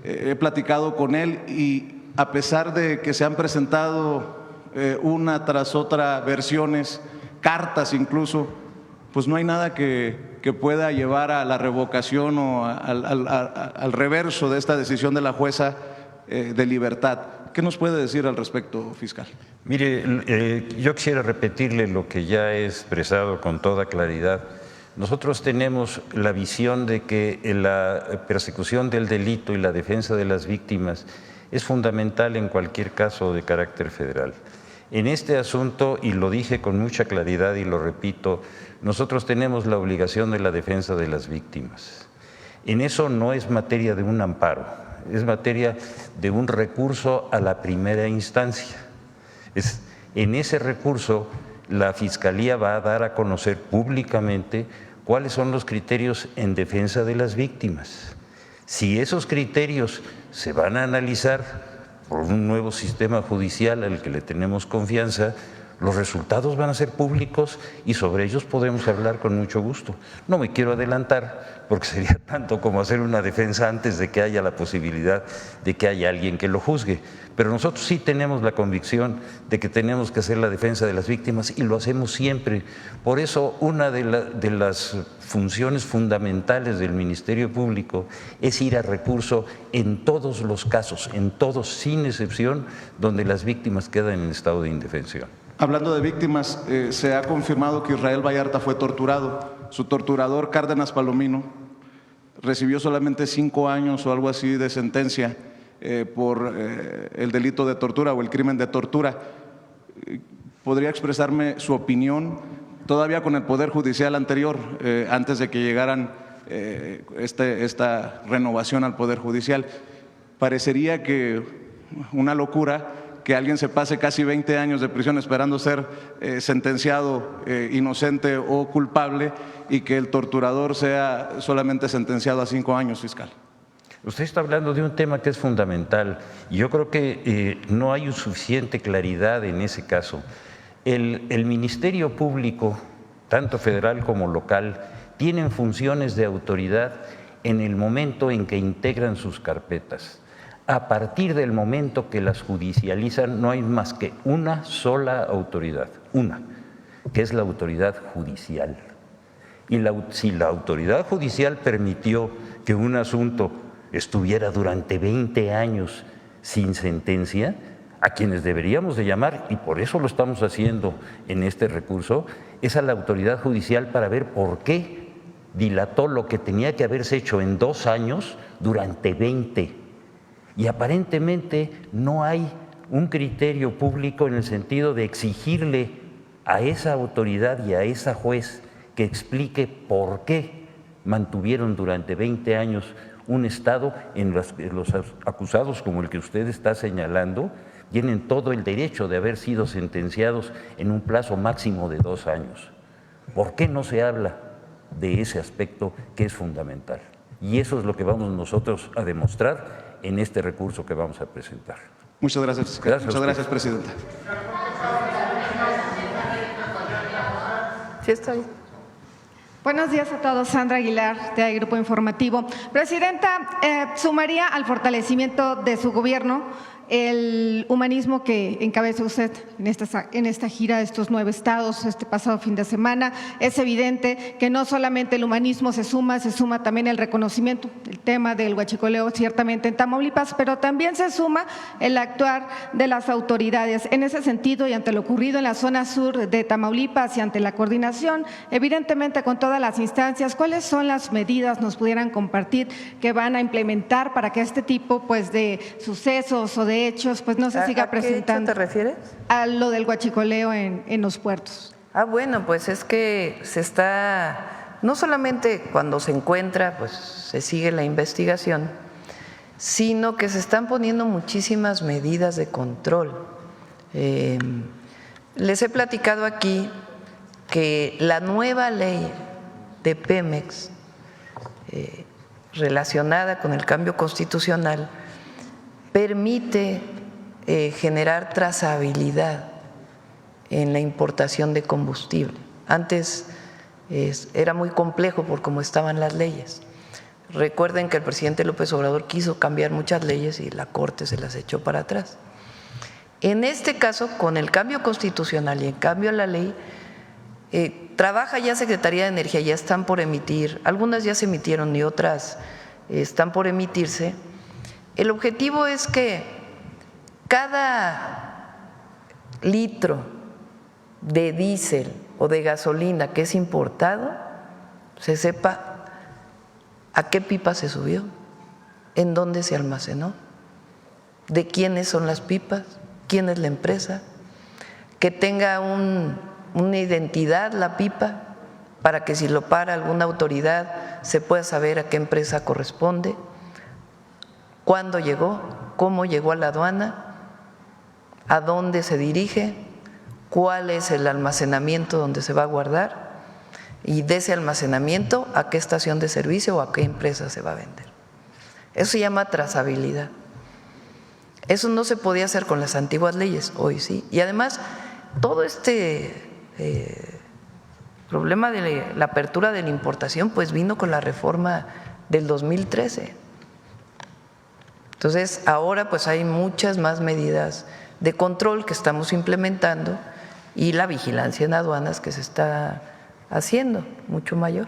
He platicado con él y a pesar de que se han presentado una tras otra versiones, cartas incluso, pues no hay nada que pueda llevar a la revocación o al reverso de esta decisión de la jueza de libertad. ¿Qué nos puede decir al respecto, fiscal? Mire, yo quisiera repetirle lo que ya he expresado con toda claridad. Nosotros tenemos la visión de que la persecución del delito y la defensa de las víctimas es fundamental en cualquier caso de carácter federal. En este asunto, y lo dije con mucha claridad y lo repito, nosotros tenemos la obligación de la defensa de las víctimas. En eso no es materia de un amparo, es materia de un recurso a la primera instancia. En ese recurso, la Fiscalía va a dar a conocer públicamente cuáles son los criterios en defensa de las víctimas. Si esos criterios se van a analizar por un nuevo sistema judicial al que le tenemos confianza, los resultados van a ser públicos y sobre ellos podemos hablar con mucho gusto. No me quiero adelantar porque sería tanto como hacer una defensa antes de que haya la posibilidad de que haya alguien que lo juzgue. Pero nosotros sí tenemos la convicción de que tenemos que hacer la defensa de las víctimas y lo hacemos siempre. Por eso una de las funciones fundamentales del Ministerio Público es ir a recurso en todos los casos, en todos sin excepción, donde las víctimas quedan en estado de indefensión. Hablando de víctimas, se ha confirmado que Israel Vallarta fue torturado. Su torturador, Cárdenas Palomino, recibió solamente 5 años o algo así de sentencia por el delito de tortura o el crimen de tortura. ¿Podría expresarme su opinión todavía con el Poder Judicial anterior, antes de que llegaran esta renovación al Poder Judicial? Parecería que una locura que alguien se pase casi 20 años de prisión esperando ser sentenciado inocente o culpable y que el torturador sea solamente sentenciado a 5 años, fiscal. Usted está hablando de un tema que es fundamental y yo creo que no hay suficiente claridad en ese caso. El Ministerio Público, tanto federal como local, tienen funciones de autoridad en el momento en que integran sus carpetas. A partir del momento que las judicializan, no hay más que una sola autoridad, una, que es la autoridad judicial. Y si la autoridad judicial permitió que un asunto estuviera durante 20 años sin sentencia, a quienes deberíamos de llamar, y por eso lo estamos haciendo en este recurso, es a la autoridad judicial para ver por qué dilató lo que tenía que haberse hecho en 2 años durante 20. Y aparentemente no hay un criterio público en el sentido de exigirle a esa autoridad y a esa juez que explique por qué mantuvieron durante 20 años un estado en los acusados como el que usted está señalando tienen todo el derecho de haber sido sentenciados en un plazo máximo de 2 años. ¿Por qué no se habla de ese aspecto que es fundamental. Y eso es lo que vamos nosotros a demostrar en este recurso que vamos a presentar. Muchas gracias, fiscal. Muchas gracias, presidenta. Sí, está bien. Buenos días a todos. Sandra Aguilar, de Grupo Informativo. Presidenta, sumaría al fortalecimiento de su gobierno el humanismo que encabeza usted en esta gira de estos 9 estados este pasado fin de semana. Es evidente que no solamente el humanismo se suma también el reconocimiento, el tema del huachicoleo ciertamente en Tamaulipas, pero también se suma el actuar de las autoridades. En ese sentido, y ante lo ocurrido en la zona sur de Tamaulipas y ante la coordinación, evidentemente con todas las instancias, ¿cuáles son las medidas nos pudieran compartir que van a implementar para que este tipo de sucesos o de hechos pues no se siga presentando? ¿A qué hecho te refieres? A lo del huachicoleo en los puertos. Bueno, pues es que se está, no solamente cuando se encuentra, pues se sigue la investigación, sino que se están poniendo muchísimas medidas de control. Les he platicado aquí que la nueva ley de Pemex relacionada con el cambio constitucional permite generar trazabilidad en la importación de combustible. Antes era muy complejo por cómo estaban las leyes. Recuerden que el presidente López Obrador quiso cambiar muchas leyes y la Corte se las echó para atrás. En este caso, con el cambio constitucional y en cambio a la ley, trabaja ya Secretaría de Energía, ya están por emitir, algunas ya se emitieron y otras están por emitirse. El objetivo es que cada litro de diésel o de gasolina que es importado se sepa a qué pipa se subió, en dónde se almacenó, de quiénes son las pipas, quién es la empresa, que tenga una identidad la pipa para que si lo para alguna autoridad se pueda saber a qué empresa corresponde, cuándo llegó, cómo llegó a la aduana, a dónde se dirige, cuál es el almacenamiento donde se va a guardar y de ese almacenamiento a qué estación de servicio o a qué empresa se va a vender. Eso se llama trazabilidad. Eso no se podía hacer con las antiguas leyes, hoy sí. Y además, todo este problema de la apertura de la importación pues vino con la reforma del 2013. Entonces, ahora pues hay muchas más medidas de control que estamos implementando y la vigilancia en aduanas que se está haciendo mucho mayor.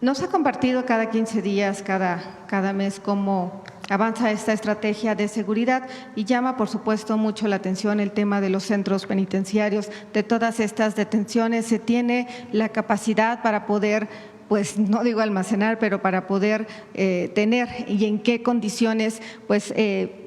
Nos ha compartido cada 15 días, cada mes, cómo avanza esta estrategia de seguridad y llama, por supuesto, mucho la atención el tema de los centros penitenciarios. De todas estas detenciones, ¿se tiene la capacidad para poder, pues no digo almacenar, pero para poder tener y en qué condiciones? Pues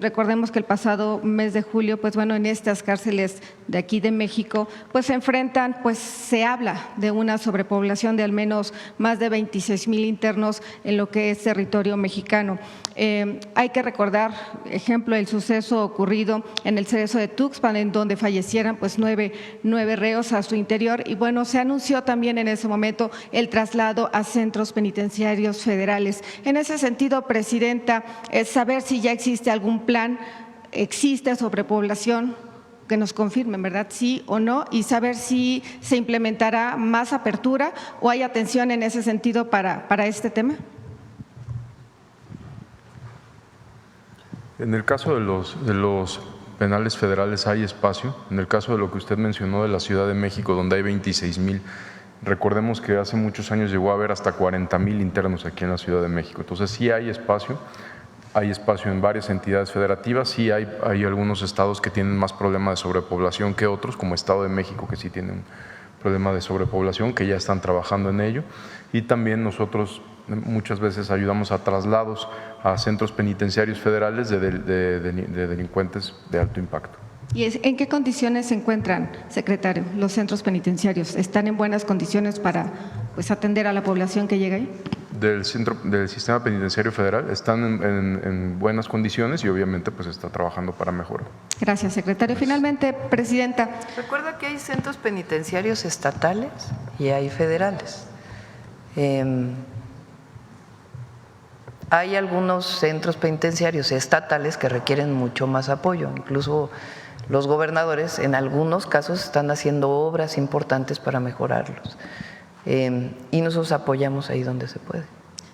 recordemos que el pasado mes de julio, pues bueno, en estas cárceles de aquí de México, pues se enfrentan, pues se habla de una sobrepoblación de al menos más de 26,000 internos en lo que es territorio mexicano. Hay que recordar, ejemplo, el suceso ocurrido en el Cerezo de Tuxpan, en donde fallecieran pues nueve reos a su interior, y bueno, se anunció también en ese momento el traslado a centros penitenciarios federales. En ese sentido, Presidenta, es saber si ya existe algún plan, existe sobrepoblación, que nos confirmen, ¿verdad? Sí o no, y saber si se implementará más apertura o hay atención en ese sentido para este tema. En el caso de los penales federales hay espacio. En el caso de lo que usted mencionó de la Ciudad de México, donde hay 26,000, recordemos que hace muchos años llegó a haber hasta 40,000 internos aquí en la Ciudad de México. Entonces sí hay espacio en varias entidades federativas, sí hay algunos estados que tienen más problema de sobrepoblación que otros, como Estado de México, que sí tiene un problema de sobrepoblación, que ya están trabajando en ello, y también nosotros muchas veces ayudamos a traslados a centros penitenciarios federales de delincuentes de alto impacto. ¿Y en qué condiciones se encuentran, secretario, los centros penitenciarios? ¿Están en buenas condiciones para pues atender a la población que llega ahí? del sistema penitenciario federal están en buenas condiciones y obviamente pues está trabajando para mejorar. Gracias, secretario. Finalmente, presidenta. Recuerda que hay centros penitenciarios estatales y hay federales. Hay algunos centros penitenciarios estatales que requieren mucho más apoyo, incluso los gobernadores en algunos casos están haciendo obras importantes para mejorarlos y nosotros apoyamos ahí donde se puede.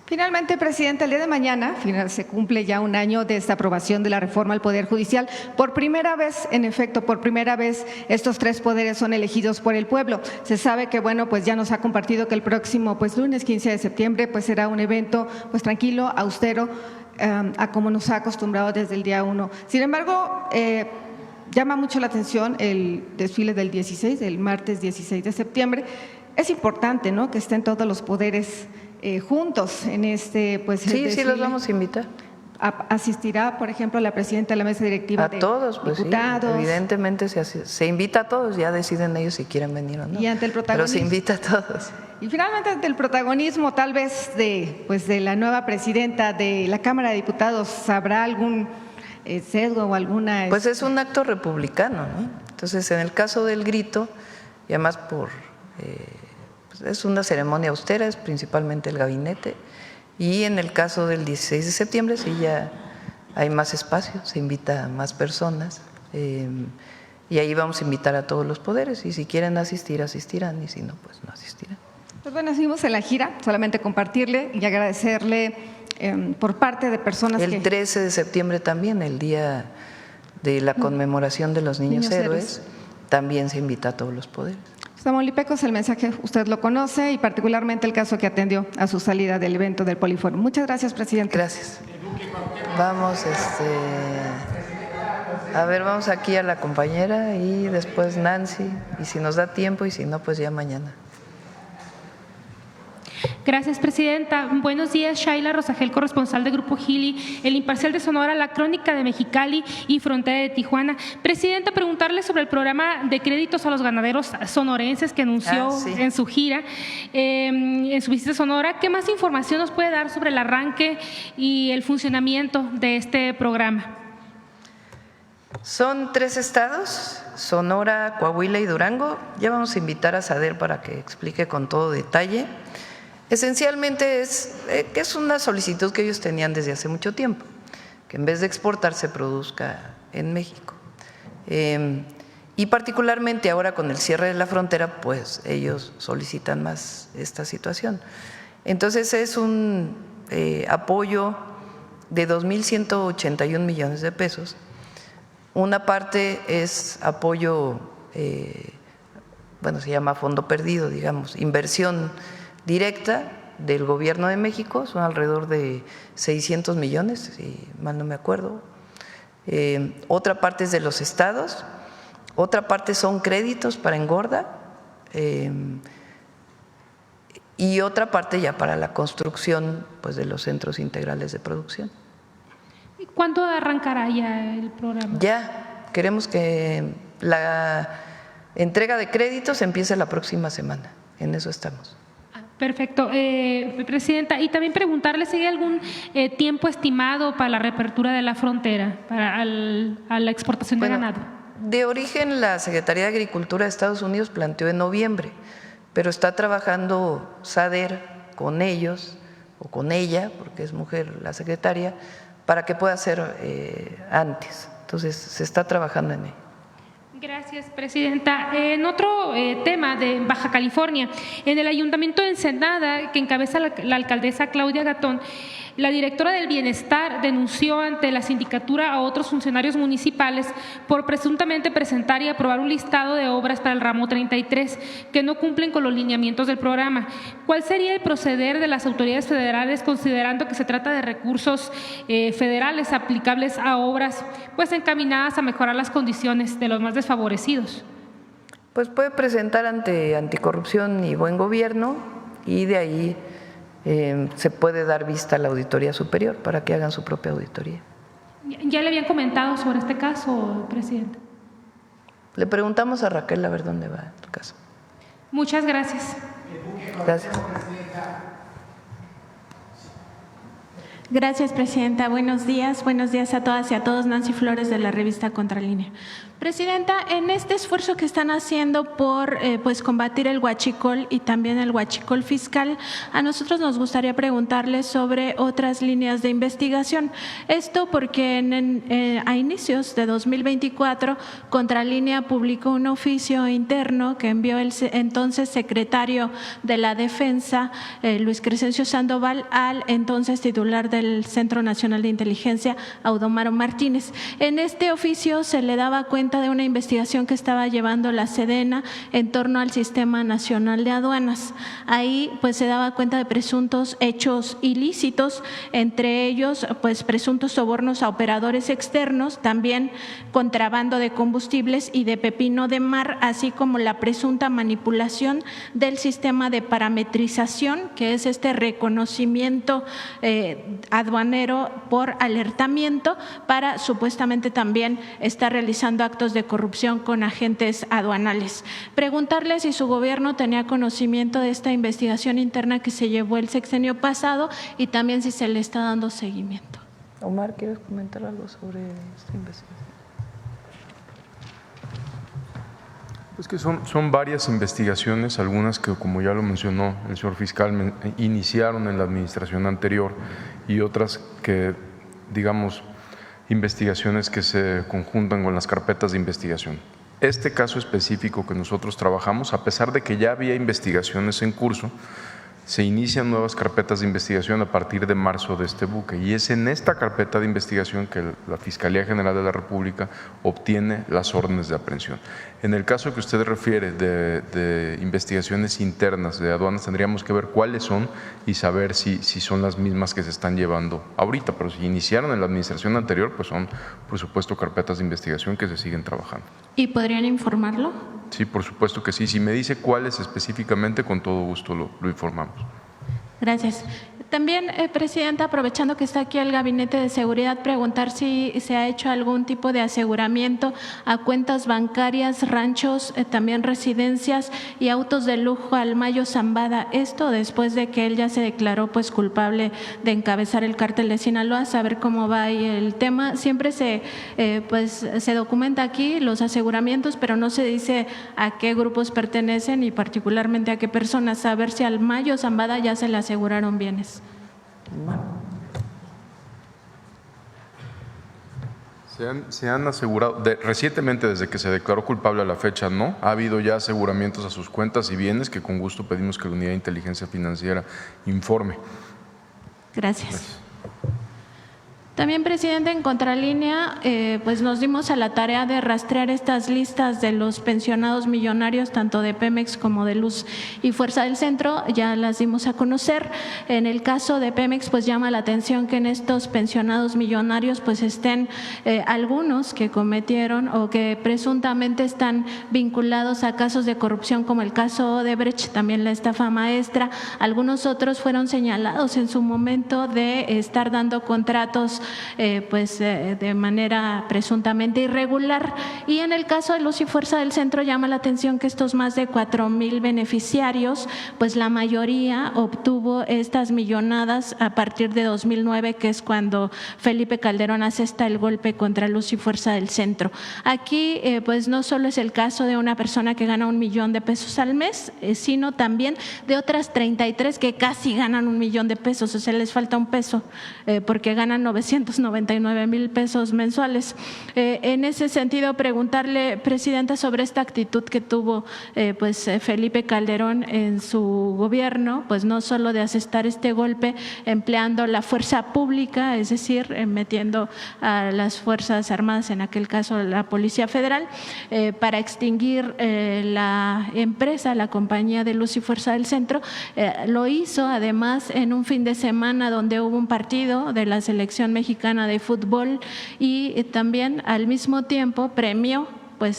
Finalmente, presidenta, el día de mañana se cumple ya un año de esta aprobación de la reforma al Poder Judicial. Por primera vez, en efecto, por primera vez, estos 3 poderes son elegidos por el pueblo. Se sabe que, bueno, pues ya nos ha compartido que el próximo lunes 15 de septiembre pues será un evento pues tranquilo, austero, a como nos ha acostumbrado desde el día 1. Sin embargo, llama mucho la atención el desfile del martes 16 de septiembre. Es importante, ¿no?, que estén todos los poderes juntos en este sí, los vamos a invitar. ¿Asistirá, por ejemplo, la presidenta de la mesa directiva de todos, pues diputados? Sí, evidentemente se invita a todos, ya deciden ellos si quieren venir o no. Y ante el protagonismo, pero se invita a todos. Y finalmente ante el protagonismo tal vez de la nueva presidenta de la Cámara de Diputados, ¿habrá algún sesgo o alguna? Pues es un acto republicano, ¿no? Entonces, en el caso del grito, y además es una ceremonia austera, es principalmente el gabinete, y en el caso del 16 de septiembre sí ya hay más espacio, se invita a más personas y ahí vamos a invitar a todos los poderes y si quieren asistir, asistirán y si no, pues no asistirán. Pues bueno, seguimos en la gira, solamente compartirle y agradecerle por parte de personas el 13 de septiembre también, el día de la conmemoración de los niños héroes, también se invita a todos los poderes. Tamaulipecos, el mensaje usted lo conoce y particularmente el caso que atendió a su salida del evento del Poliforum. Muchas gracias, presidente. Gracias. Vamos, vamos aquí a la compañera y después Nancy, y si nos da tiempo y si no, pues ya mañana. Gracias, presidenta. Buenos días, Shaila Rosagel, corresponsal de Grupo Gili, El Imparcial de Sonora, La Crónica de Mexicali y Frontera de Tijuana. Presidenta, preguntarle sobre el programa de créditos a los ganaderos sonorenses que anunció en su gira, en su visita a Sonora. ¿Qué más información nos puede dar sobre el arranque y el funcionamiento de este programa? Son 3 estados, Sonora, Coahuila y Durango. Ya vamos a invitar a Sader para que explique con todo detalle. Esencialmente es una solicitud que ellos tenían desde hace mucho tiempo, que en vez de exportar se produzca en México. Y particularmente ahora con el cierre de la frontera, pues ellos solicitan más esta situación. Entonces es un apoyo de 2.181 millones de pesos. Una parte es apoyo, se llama fondo perdido, digamos, inversión directa del Gobierno de México, son alrededor de 600 millones, si mal no me acuerdo. Otra parte es de los estados, otra parte son créditos para engorda y otra parte ya para la construcción de los centros integrales de producción. ¿Cuándo arrancará ya el programa? Ya, queremos que la entrega de créditos empiece la próxima semana, en eso estamos. Perfecto. Presidenta, y también preguntarle si hay algún tiempo estimado para la reapertura de la frontera, a la exportación de ganado. De origen, la Secretaría de Agricultura de Estados Unidos planteó en noviembre, pero está trabajando Sader con ellos o con ella, porque es mujer la secretaria, para que pueda ser antes. Entonces, se está trabajando en ello. Gracias, presidenta. En otro tema de Baja California, en el Ayuntamiento de Ensenada, que encabeza la alcaldesa Claudia Gatón, la directora del Bienestar denunció ante la sindicatura a otros funcionarios municipales por presuntamente presentar y aprobar un listado de obras para el ramo 33 que no cumplen con los lineamientos del programa. ¿Cuál sería el proceder de las autoridades federales considerando que se trata de recursos federales aplicables a obras encaminadas a mejorar las condiciones de los más desfavorecidos? Pues puede presentar ante Anticorrupción y Buen Gobierno y de ahí se puede dar vista a la Auditoría Superior para que hagan su propia auditoría. ¿Ya le habían comentado sobre este caso, presidente? Le preguntamos a Raquel a ver dónde va el caso. Muchas gracias. Gracias. Gracias, presidenta. Buenos días a todas y a todos. Nancy Flores, de la revista Contralínea. Presidenta, en este esfuerzo que están haciendo por combatir el huachicol y también el huachicol fiscal, a nosotros nos gustaría preguntarles sobre otras líneas de investigación. Esto porque a inicios de 2024, Contralínea publicó un oficio interno que envió el entonces secretario de la Defensa, Luis Crescencio Sandoval, al entonces titular del Centro Nacional de Inteligencia, Audomaro Martínez. En este oficio se le daba cuenta de una investigación que estaba llevando la Sedena en torno al Sistema Nacional de Aduanas. Ahí se daba cuenta de presuntos hechos ilícitos, entre ellos presuntos sobornos a operadores externos, también contrabando de combustibles y de pepino de mar, así como la presunta manipulación del sistema de parametrización, que es este reconocimiento aduanero por alertamiento, para supuestamente también estar realizando actos de corrupción con agentes aduanales. Preguntarle si su gobierno tenía conocimiento de esta investigación interna que se llevó el sexenio pasado y también si se le está dando seguimiento. Omar, ¿quieres comentar algo sobre esta investigación? Pues que son varias investigaciones, algunas que, como ya lo mencionó el señor fiscal, iniciaron en la administración anterior y otras que, digamos, investigaciones que se conjuntan con las carpetas de investigación. Este caso específico que nosotros trabajamos, a pesar de que ya había investigaciones en curso, se inician nuevas carpetas de investigación a partir de marzo de este buque, y es en esta carpeta de investigación que la Fiscalía General de la República obtiene las órdenes de aprehensión. En el caso que usted refiere de investigaciones internas de aduanas, tendríamos que ver cuáles son y saber si son las mismas que se están llevando ahorita, pero si iniciaron en la administración anterior, pues son, por supuesto, carpetas de investigación que se siguen trabajando. ¿Y podrían informarlo? Sí, por supuesto que sí. Si me dice cuáles específicamente, con todo gusto lo informamos. Gracias. También, Presidenta, aprovechando que está aquí el Gabinete de Seguridad, preguntar si se ha hecho algún tipo de aseguramiento a cuentas bancarias, ranchos, también residencias y autos de lujo al Mayo Zambada. Esto después de que él ya se declaró culpable de encabezar el cártel de Sinaloa. Saber cómo va ahí el tema. Siempre se documenta aquí los aseguramientos, pero no se dice a qué grupos pertenecen y particularmente a qué personas. Saber si al Mayo Zambada ya se le aseguraron bienes. Se han asegurado, recientemente desde que se declaró culpable a la fecha, no, ha habido ya aseguramientos a sus cuentas y bienes que con gusto pedimos que la Unidad de Inteligencia Financiera informe. Gracias. También, Presidente, en Contralínea, nos dimos a la tarea de rastrear estas listas de los pensionados millonarios, tanto de Pemex como de Luz y Fuerza del Centro, ya las dimos a conocer. En el caso de Pemex, llama la atención que en estos pensionados millonarios estén algunos que cometieron o que presuntamente están vinculados a casos de corrupción, como el caso Odebrecht, también la estafa maestra. Algunos otros fueron señalados en su momento de estar dando contratos de manera presuntamente irregular. Y en el caso de Luz y Fuerza del Centro llama la atención que estos más de 4,000 beneficiarios, la mayoría obtuvo estas millonadas a partir de 2009, que es cuando Felipe Calderón asesta el golpe contra Luz y Fuerza del Centro. Aquí no solo es el caso de una persona que gana $1 millón al mes, sino también de otras 33 que casi ganan $1 millón, o sea, les falta un peso porque ganan 999,000 pesos mensuales. En ese sentido, preguntarle, Presidenta, sobre esta actitud que tuvo Felipe Calderón en su gobierno, no solo de asestar este golpe empleando la fuerza pública, es decir, metiendo a las Fuerzas Armadas, en aquel caso la Policía Federal, para extinguir la empresa, la compañía de Luz y Fuerza del Centro. Lo hizo además en un fin de semana donde hubo un partido de la selección mexicana de fútbol y también al mismo tiempo premió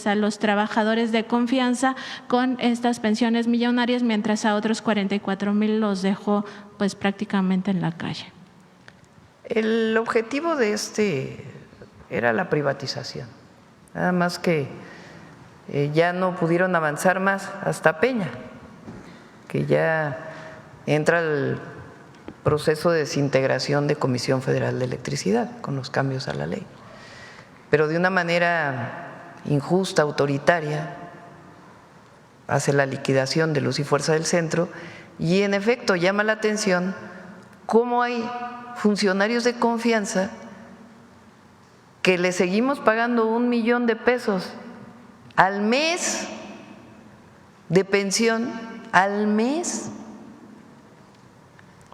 a los trabajadores de confianza con estas pensiones millonarias, mientras a otros 44,000 los dejó prácticamente en la calle. El objetivo de era la privatización, nada más que ya no pudieron avanzar más hasta Peña, que ya entra proceso de desintegración de Comisión Federal de Electricidad con los cambios a la ley, pero de una manera injusta, autoritaria, hace la liquidación de Luz y Fuerza del Centro y en efecto llama la atención cómo hay funcionarios de confianza que le seguimos pagando $1 millón al mes de pensión, al mes,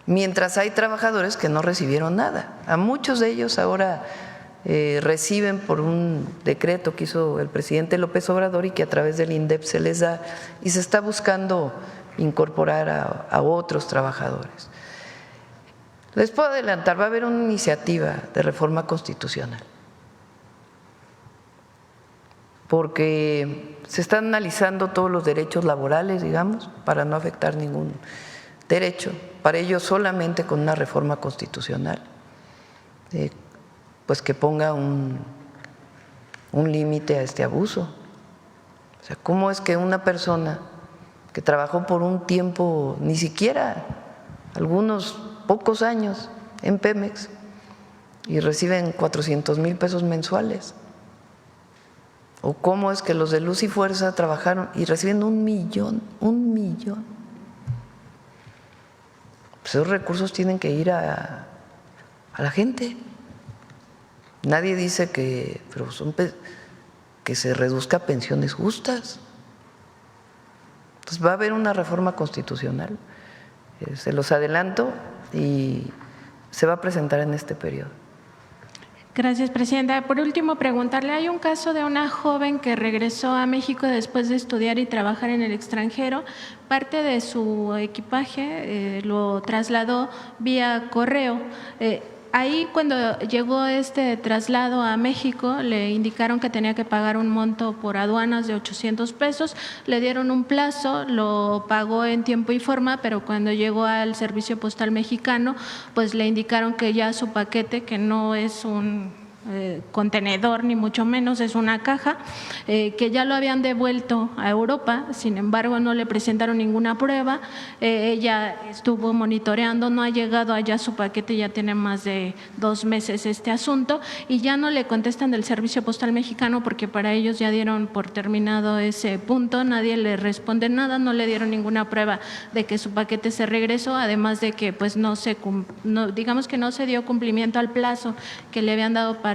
mientras hay trabajadores que no recibieron nada. A muchos de ellos ahora reciben por un decreto que hizo el presidente López Obrador y que a través del INDEP se les da, y se está buscando incorporar a otros trabajadores. Les puedo adelantar, va a haber una iniciativa de reforma constitucional, porque se están analizando todos los derechos laborales, digamos, para no afectar ningún derecho, para ello solamente con una reforma constitucional, pues que ponga un límite a este abuso. O sea, ¿cómo es que una persona que trabajó por un tiempo, ni siquiera algunos pocos años en Pemex, y reciben 400,000 pesos mensuales? ¿O cómo es que los de Luz y Fuerza trabajaron y reciben $1 millón? Pues esos recursos tienen que ir a la gente. Nadie dice que se reduzca a pensiones justas. Entonces va a haber una reforma constitucional, se los adelanto, y se va a presentar en este periodo. Gracias, presidenta. Por último, preguntarle, hay un caso de una joven que regresó a México después de estudiar y trabajar en el extranjero. Parte de su equipaje lo trasladó vía correo. Ahí, cuando llegó este traslado a México, le indicaron que tenía que pagar un monto por aduanas de 800 pesos, le dieron un plazo, lo pagó en tiempo y forma, pero cuando llegó al Servicio Postal Mexicano, pues le indicaron que ya su paquete, que no es un contenedor ni mucho menos, es una caja, que ya lo habían devuelto a Europa. Sin embargo, no le presentaron ninguna prueba, ella estuvo monitoreando, no ha llegado allá su paquete, ya tiene más de 2 meses este asunto, y ya no le contestan del Servicio Postal Mexicano porque para ellos ya dieron por terminado ese punto, nadie le responde nada, no le dieron ninguna prueba de que su paquete se regresó, además de que pues digamos que no se dio cumplimiento al plazo que le habían dado para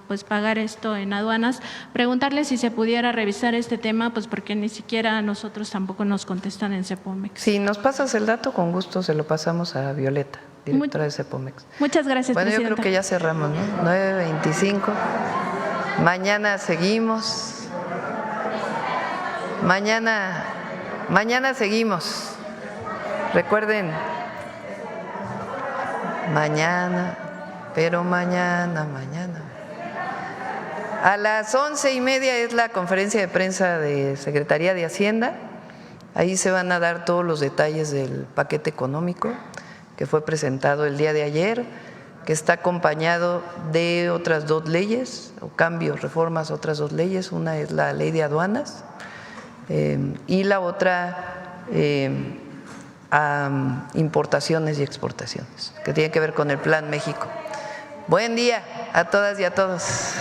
pues pagar esto en aduanas. Preguntarle si se pudiera revisar este tema, pues porque ni siquiera a nosotros tampoco nos contestan en Cepomex. Si nos pasas el dato, con gusto se lo pasamos a Violeta, directora de Cepomex. Muchas gracias, bueno, presidenta. Yo creo que ya cerramos, ¿no? 9:25. Mañana seguimos. Mañana seguimos. Recuerden, mañana a las 11:30 es la conferencia de prensa de Secretaría de Hacienda. Ahí se van a dar todos los detalles del paquete económico que fue presentado el día de ayer, que está acompañado de otras 2 leyes, o cambios, reformas a otras 2 leyes. Una es la ley de aduanas y la otra a importaciones y exportaciones, que tiene que ver con el Plan México. Buen día a todas y a todos.